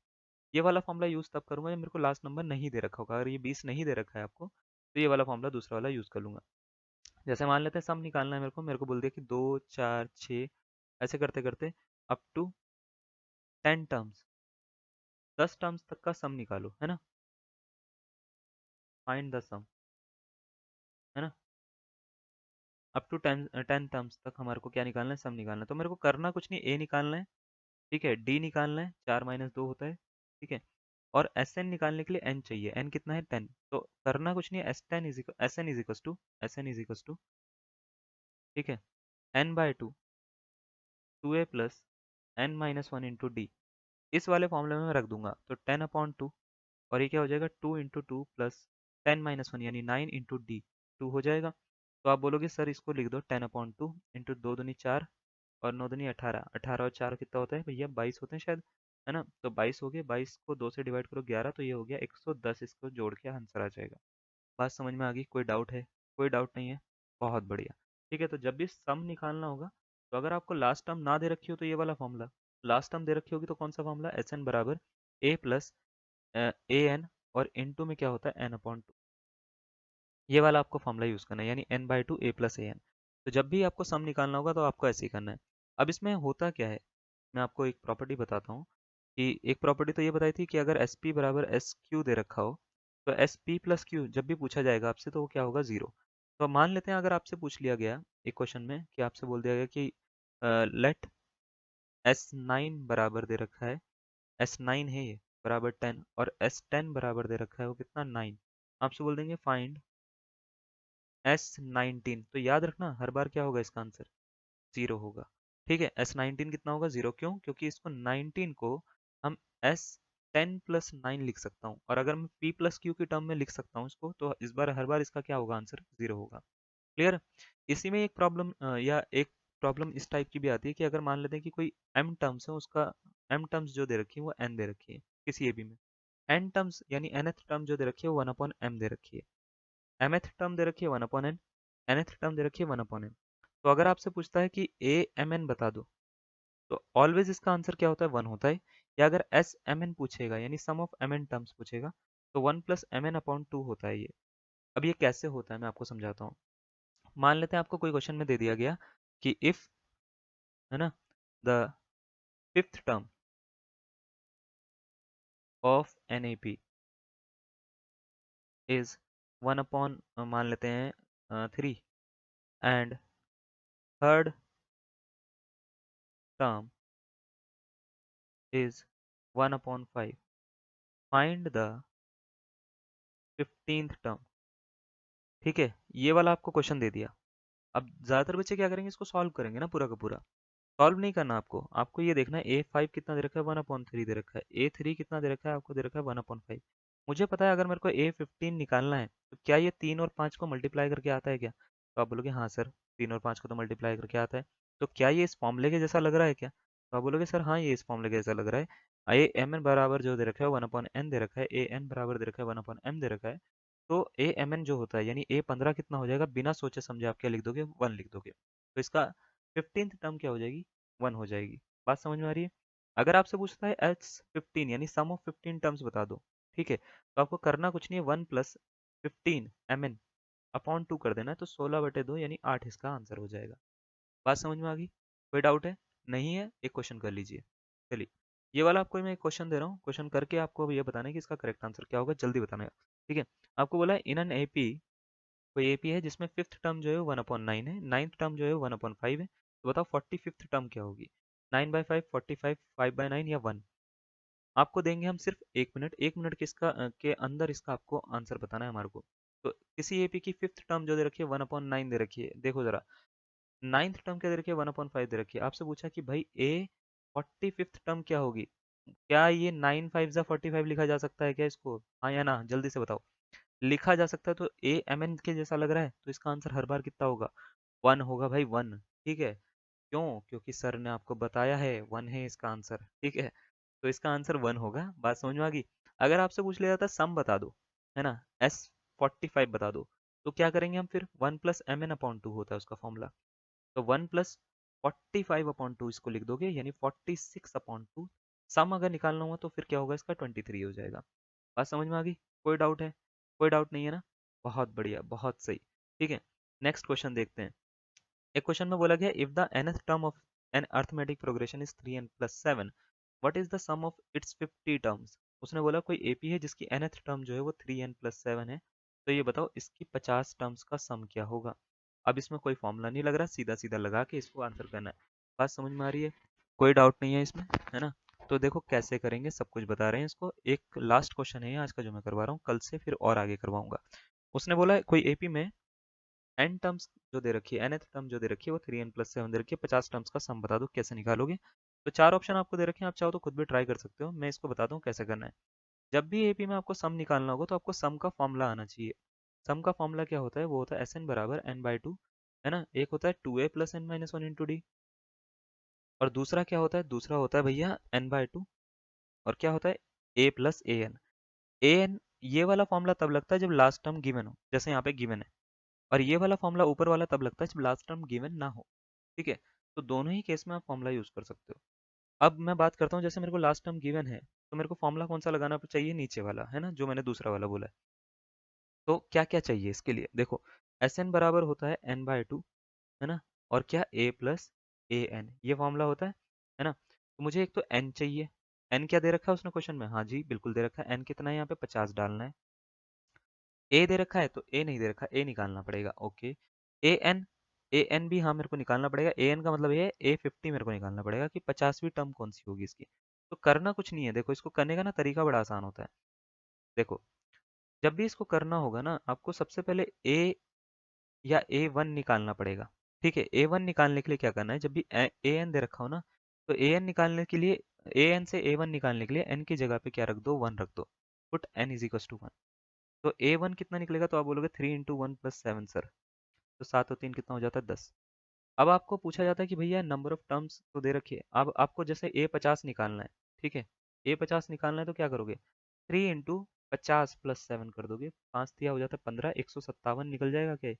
ये वाला फॉर्मूला यूज तब करूंगा जब मेरे को लास्ट नंबर नहीं दे रखा होगा। अगर ये 20 नहीं दे रखा है आपको, तो ये वाला फॉर्मूला दूसरा वाला यूज कर लूंगा। जैसे मान लेते हैं सम निकालना है मेरे को बोल दिया कि 2 4 6 ऐसे करते करते अप टू 10 टर्म्स, 10 टर्म्स तक का सम निकालो, है ना। फाइंड द सम, है ना। अप टू 10 टर्म्स तक हमारे को क्या निकालना है? सम निकालना है। तो मेरे को करना कुछ नहीं, ए निकालना है, ठीक है, डी निकालना है, 4 - 2 होता है, ठीक है, और एस एन निकालने के लिए एन चाहिए। एन कितना है? 10। तो करना कुछ नहीं है, s n is equal to, ठीक है, n/2 2a+n-1 इंटू डी। इस वाले फॉर्मूले में मैं रख दूंगा तो 10/2, और ये क्या हो जाएगा? 2 × 2 प्लस 10 - 1 यानी 9 इंटू डी, 2 हो जाएगा। तो आप बोलोगे सर इसको लिख दो 10/2 इंटू 2 दूनी 4 और 9 दूनी 18, 18 और 4 कितना होता है भैया? 22 होते हैं शायद, है ना। तो 22 हो गए, 22 को 2 से डिवाइड करो 11, तो ये हो गया 110। इसको जोड़ के आंसर आ जाएगा। बात समझ में आ गई? कोई डाउट है? कोई डाउट नहीं है? बहुत बढ़िया। ठीक है, तो जब भी सम निकालना होगा, तो अगर आपको लास्ट टर्म ना दे रखी हो तो ये वाला फॉर्मूला, लास्ट टर्म दे रखी होगी तो कौन सा फॉर्मूला? एस एन बराबर ए प्लस ए एन, और इनटू में क्या होता है? n/2। ये वाला आपको फॉर्मूला यूज करना है, यानी n/2 a+an। तो जब भी आपको सम निकालना होगा तो आपको ऐसे ही करना है। अब इसमें होता क्या है, मैं आपको एक प्रॉपर्टी बताता हूँ। कि एक प्रॉपर्टी तो ये बताई थी कि अगर एस पी बराबर एस क्यू दे रखा हो, तो एस पी प्लस क्यू जब भी पूछा जाएगा आपसे तो वो क्या होगा? जीरो। तो मान लेते हैं अगर आपसे पूछ लिया गया एक क्वेश्चन में कि आपसे बोल दिया गया कि लेट S9 बराबर दे रखा है, S9 है ये, बराबर 10, और S10 बराबर दे रखा है वो कितना? 9। आपसे बोल देंगे फाइंड S19। तो याद रखना हर बार क्या होगा इसका आंसर? जीरो होगा। ठीक है, S19 कितना होगा? जीरो। क्यों? क्योंकि इसको 19 को हम S10 + 9 लिख सकता हूँ, और अगर मैं P प्लस क्यू की टर्म में लिख सकता हूँ इसको, तो इस बार हर बार इसका क्या होगा? आंसर जीरो होगा। क्लियर? इसी में एक प्रॉब्लम या एक प्रॉब्लम इस टाइप की भी आती है कि अगर मान लेते हैं कि कोई m टर्म्स है, उसका m टर्म्स जो दे रखी है वो n दे रखी है किसी ए बी में, n टर्म्स यानी nth टर्म जो दे रखी है वो 1/m दे रखी है, mth टर्म दे रखी है 1/n, nth टर्म दे रखी है 1/n। तो अगर आपसे पूछता है कि a mn बता दो, तो ऑलवेज इसका आंसर क्या होता है? 1 होता है। या अगर एस एम एन पूछेगा यानी सम ऑफ एम एन टर्म्स पूछेगा, तो 1 + mn/2 होता है ये। अब ये कैसे होता है मैं आपको समझाता हूँ। मान लेते हैं आपको कोई क्वेश्चन में दे दिया गया कि इफ, है ना, the fifth term of an A P is 1/, मान लेते हैं 3, and third term is 1/5, find the 15th term. ठीक है, ये वाला आपको क्वेश्चन दे दिया। अब ज़्यादातर बच्चे क्या करेंगे? इसको सॉल्व करेंगे ना पूरा का पूरा। सॉल्व नहीं करना आपको, आपको ये देखना है A5 कितना दे रखा है? 1/3 दे रखा है। A3 कितना दे रखा है? आपको दे रखा है 1/5। मुझे पता है अगर मेरे को A15 निकालना है तो क्या ये 3 और 5 को मल्टीप्लाई करके आता है क्या? तो आप बोलोगे हाँ सर, 3 और 5 को तो मल्टीप्लाई करके आता है। तो क्या ये इस फॉर्मूले के जैसा लग रहा है क्या? तो आप बोलोगे सर हाँ, ये इस फॉर्मूले के जैसा लग रहा है। ए एम एन बराबर जो दे रखा है 1/n दे रखा है, ए एन बराबर दे रखा है 1/m दे रखा है। तो ए एम एन जो होता है यानी ए 15 कितना हो जाएगा, बिना सोचे समझे आप क्या लिख दोगे, 1 लिख दोगे। तो इसका 15th टर्म क्या हो जाएगी, 1 हो जाएगी। बात समझ में आ रही है? अगर आपसे पूछता है एच 15 यानी सम ऑफ 15 टर्म्स बता दो, ठीक है, तो आपको करना कुछ नहीं है, 1 प्लस 15 एम एन अपॉन 2 कर देना है, तो 16/2 यानी 8 इसका आंसर हो जाएगा। बात समझ में आ गई? कोई डाउट है? नहीं है? एक क्वेश्चन कर लीजिए। चलिए, ये वाला आपको मैं एक क्वेश्चन दे रहा हूँ, क्वेश्चन करके आपको ये बताना है कि इसका करेक्ट आंसर क्या होगा, जल्दी बताना है। ठीक है, आपको बोला है इन एन एपी, कोई एपी है जिसमें फिफ्थ टर्म जो है 1/9 है, नाइन्थ टर्म जो है 1/5 है, तो बताओ 45th टर्म क्या होगी? 9/5, 45, 5/9 या 1? आपको देंगे हम सिर्फ 1 मिनट, 1 मिनट के इसका के अंदर इसका आपको आंसर बताना है हमारे को। तो किसी एपी की फिफ्थ टर्म जो दे रखी है 1/9 दे रखी है, देखो जरा, नाइन्थ टर्म क्या दे रखी है, 1/5 दे रखी है। आपसे पूछा कि भाई ए 45th टर्म क्या होगी, क्या ये 9 5 जा 45 लिखा जा सकता है क्या इसको, हाँ या ना, जल्दी से बताओ। लिखा जा सकता है तो ए एम एन के जैसा लग रहा है, तो इसका आंसर हर बार कितना होगा, 1 होगा भाई, 1। ठीक है, क्यों? क्योंकि सर ने आपको बताया है 1 है इसका आंसर, ठीक है, तो इसका आंसर 1 होगा। बात समझ में आ गई? अगर आपसे पूछ लिया जाता सम बता दो, है ना, S45 बता दो, तो क्या करेंगे हम फिर, 1 प्लस एम एन अपॉन 2 होता है उसका फॉर्मूला, तो 1 प्लस 45/2 इसको लिख दोगे, यानी 46/2। सम अगर निकालना हुआ तो फिर क्या होगा, इसका 23 हो जाएगा। बात समझ में आ गई? कोई डाउट है? कोई डाउट नहीं है ना? बहुत बढ़िया, बहुत सही। ठीक है, नेक्स्ट क्वेश्चन देखते हैं। एक क्वेश्चन में बोला गया, if the nth term of an arithmetic progression is 3n+7, what is the sum of its 50 terms. उसने बोला कोई एपी है जिसकी nth टर्म जो है वो 3n+7 है, तो ये बताओ इसकी 50 टर्म्स का सम क्या होगा। अब इसमें कोई फॉर्मूला नहीं लग रहा, सीधा सीधा लगा के इसको आंसर करना है। बात समझ में आ रही है? कोई डाउट नहीं है इसमें, है ना? तो देखो कैसे करेंगे, सब कुछ बता रहे हैं इसको। एक लास्ट क्वेश्चन है आज का जो मैं करवा रहा हूँ, कल से फिर और आगे करवाऊंगा। उसने बोला कोई एपी में एन टर्म्स जो दे रखी है, nth टर्म जो दे रखी है वो 3n+7 दे रखी है, 50 टर्म्स का सम बता दो, कैसे निकालोगे? तो चार ऑप्शन आपको दे रखे हैं, आप चाहो तो खुद भी ट्राई कर सकते हो, मैं इसको बताता हूँ कैसे करना है। जब भी एपी में आपको सम निकालना होगा तो आपको सम का फॉर्मूला आना चाहिए। सम का फॉर्मूला क्या होता है, वो होता है एस एन बराबर n/2, है ना, एक होता है 2a + n - 1 × d, और दूसरा क्या होता है, दूसरा होता है भैया n/2, और क्या होता है a + an। ये वाला फॉर्मूला तब लगता है जब लास्ट टर्म गिवन हो, जैसे यहाँ पे गिवन है, और ये वाला फॉर्मूला ऊपर वाला तब लगता है जब लास्ट टर्म गिवन ना हो। ठीक है, तो दोनों ही केस में आप फॉर्मूला यूज कर सकते हो। अब मैं बात करता हूँ, जैसे मेरे को लास्ट टर्म गिवन है, तो मेरे को फॉर्मूला कौन सा लगाना चाहिए, नीचे वाला, है ना, जो मैंने दूसरा वाला बोला है। तो क्या क्या चाहिए इसके लिए, देखो, एस एन बराबर होता है n/2, है ना, और क्या a + an, ये फॉर्मूला होता है ना। तो मुझे एक तो n चाहिए, n क्या दे रखा है उसने क्वेश्चन में, हाँ जी बिल्कुल दे रखा है, n कितना है यहाँ पे, 50 डालना है। ए दे रखा है तो ए नहीं दे रखा, ए निकालना पड़ेगा, okay. A N, A N भी हाँ मेरे को निकालना पड़ेगा, ए एन का मतलब ये ए 50 मेरे को निकालना पड़ेगा कि 50वीं टर्म कौन सी होगी इसकी। तो करना कुछ नहीं है, देखो इसको करने का ना तरीका बड़ा आसान होता है। देखो, जब भी इसको करना होगा ना, आपको सबसे पहले ए या A1 निकालना पड़ेगा। ठीक है, A1 निकालने के लिए क्या करना है, जब भी ए एन दे रखा हो ना, तो ए एन निकालने के लिए, ए एन से A1 निकालने के लिए एन की जगह पे क्या रख दो, 1 रख दो। Put n is to 1। तो A1 कितना निकलेगा, तो आप बोलोगे 3 × 1 + 7 सर, तो 7 और 3 कितना हो जाता है, 10। अब आपको पूछा जाता है कि भैया नंबर ऑफ टर्म्स तो दे रखिए, अब आपको जैसे A50 निकालना है, ठीक है, A50 निकालना है तो क्या करोगे, 3 × 50 + 7 कर दोगे, 5 दिया हो जाता है 15, 157 निकल जाएगा क्या?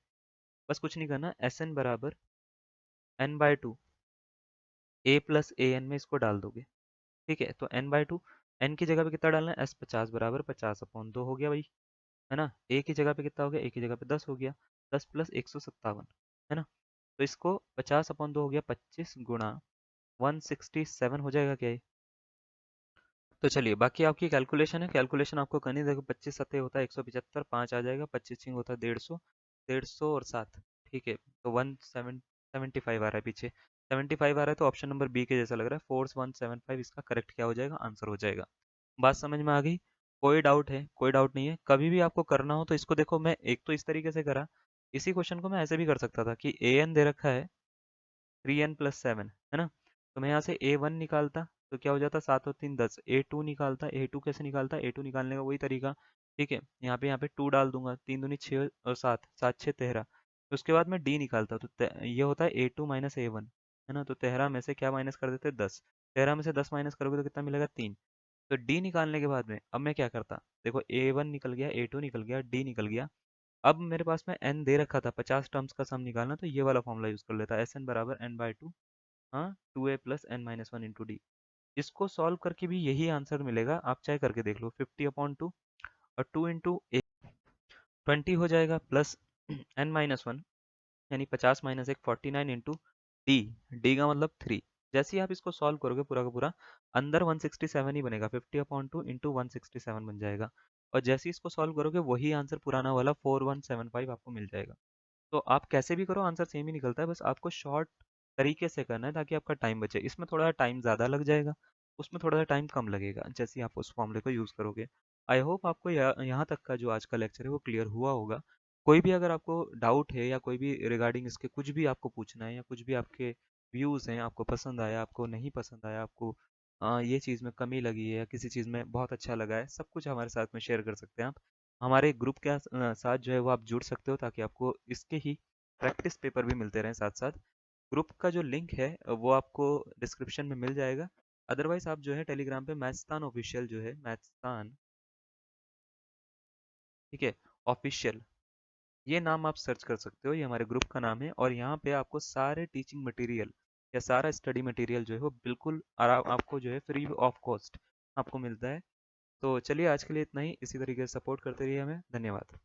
बस कुछ नहीं करना, एस एन बराबर n/2 a + an में इसको डाल दोगे। ठीक है, तो n/2, n की जगह पे कितना डालना है, S50 बराबर 50/2 हो गया भाई, है ना। a की जगह पे कितना हो गया, a की जगह पे 10 हो गया, 10 + 157, है ना। तो इसको 50/2 हो गया, 25 गुणा 167 हो जाएगा क्या ये? तो चलिए, बाकी आपकी कैलकुलेशन है, कैलकुलेशन आपको करनी है। देखो 25 सत्ते होता है 175, 5 आ जाएगा, 25 छिंग होता है 150, 150 और 7, ठीक है, तो 175 आ रहा है पीछे, 75 आ रहा है, तो ऑप्शन नंबर बी के जैसा लग रहा है, 4175 इसका करेक्ट क्या हो जाएगा, आंसर हो जाएगा। बात समझ में आ गई? कोई डाउट है? कोई डाउट नहीं है? कभी भी आपको करना हो तो इसको देखो, मैं एक तो इस तरीके से करा, इसी क्वेश्चन को मैं ऐसे भी कर सकता था कि ए एन दे रखा है 3n+7, है ना, तो मैं यहाँ से A1 निकालता, तो क्या हो जाता, 7 और 3 10, A2 निकालता, A2 कैसे निकालता, A2 निकालने का वही तरीका, ठीक है, यहाँ पे 2 डाल दूंगा, 3 दूनी 6 और 7, 7 6 13, तो उसके बाद मैं D निकालता, तो ये होता है A2 - A1, है ना, तो 13 में से क्या माइनस कर देते, 10, 13 में से 10 माइनस करोगे तो कितना मिलेगा, 3, तो डी निकालने के बाद में अब मैं क्या करता, देखो A1 निकल गया, A2 निकल गया, डी निकल गया। अब मेरे पास में n दे रखा था, 50 टर्म्स का सम निकालना, तो ये वाला फॉर्मूला यूज कर लेता, एस एन बराबर एन बाई टू, हाँ, 2a plus n minus one into d. इसको सॉल्व करके भी यही आंसर मिलेगा, आप चाहे करके देख लो, 50/2 और 2 इंटू ए 20 हो जाएगा, प्लस एन माइनस वन यानी 50 माइनस एक 49 इंटू डी, डी का मतलब 3। जैसे ही आप इसको सॉल्व करोगे पूरा का पूरा, अंदर 167 ही बनेगा, 50/2 इंटू 167 बन जाएगा। और जैसे ही इसको सॉल्व करोगे वही आंसर पुराना वाला 4175 आपको मिल जाएगा। तो आप कैसे भी करो आंसर सेम ही निकलता है, बस आपको शॉर्ट तरीके से करना है ताकि आपका टाइम बचे। इसमें थोड़ा टाइम ज़्यादा लग जाएगा, उसमें थोड़ा सा टाइम कम लगेगा जैसे ही आप उस फॉर्मूले को यूज़ करोगे। आई होप आपको यहाँ तक का जो आज का लेक्चर है वो क्लियर हुआ होगा। कोई भी अगर आपको डाउट है या कोई भी रिगार्डिंग इसके कुछ भी आपको पूछना है, या कुछ भी आपके व्यूज़ हैं, आपको पसंद आया, आपको नहीं पसंद आया, आपको ये चीज़ में कमी लगी है या किसी चीज़ में बहुत अच्छा लगा है, सब कुछ हमारे साथ में शेयर कर सकते हैं आप। हमारे ग्रुप के साथ जो है वो आप जुड़ सकते हो, ताकि आपको इसके ही प्रैक्टिस पेपर भी मिलते रहें साथ साथ। ग्रुप का जो लिंक है वो आपको डिस्क्रिप्शन में मिल जाएगा। अदरवाइज आप जो है टेलीग्राम पे मैथस्तान ऑफिशियल जो है, मैथस्तान, ठीक है, ऑफिशियल, ये नाम आप सर्च कर सकते हो, ये हमारे ग्रुप का नाम है। और यहाँ पे आपको सारे टीचिंग मटेरियल या सारा स्टडी मटेरियल जो है वो बिल्कुल आराम आपको जो है फ्री ऑफ कॉस्ट आपको मिलता है। तो चलिए आज के लिए इतना ही, इसी तरीके से सपोर्ट करते रहिए हमें। धन्यवाद।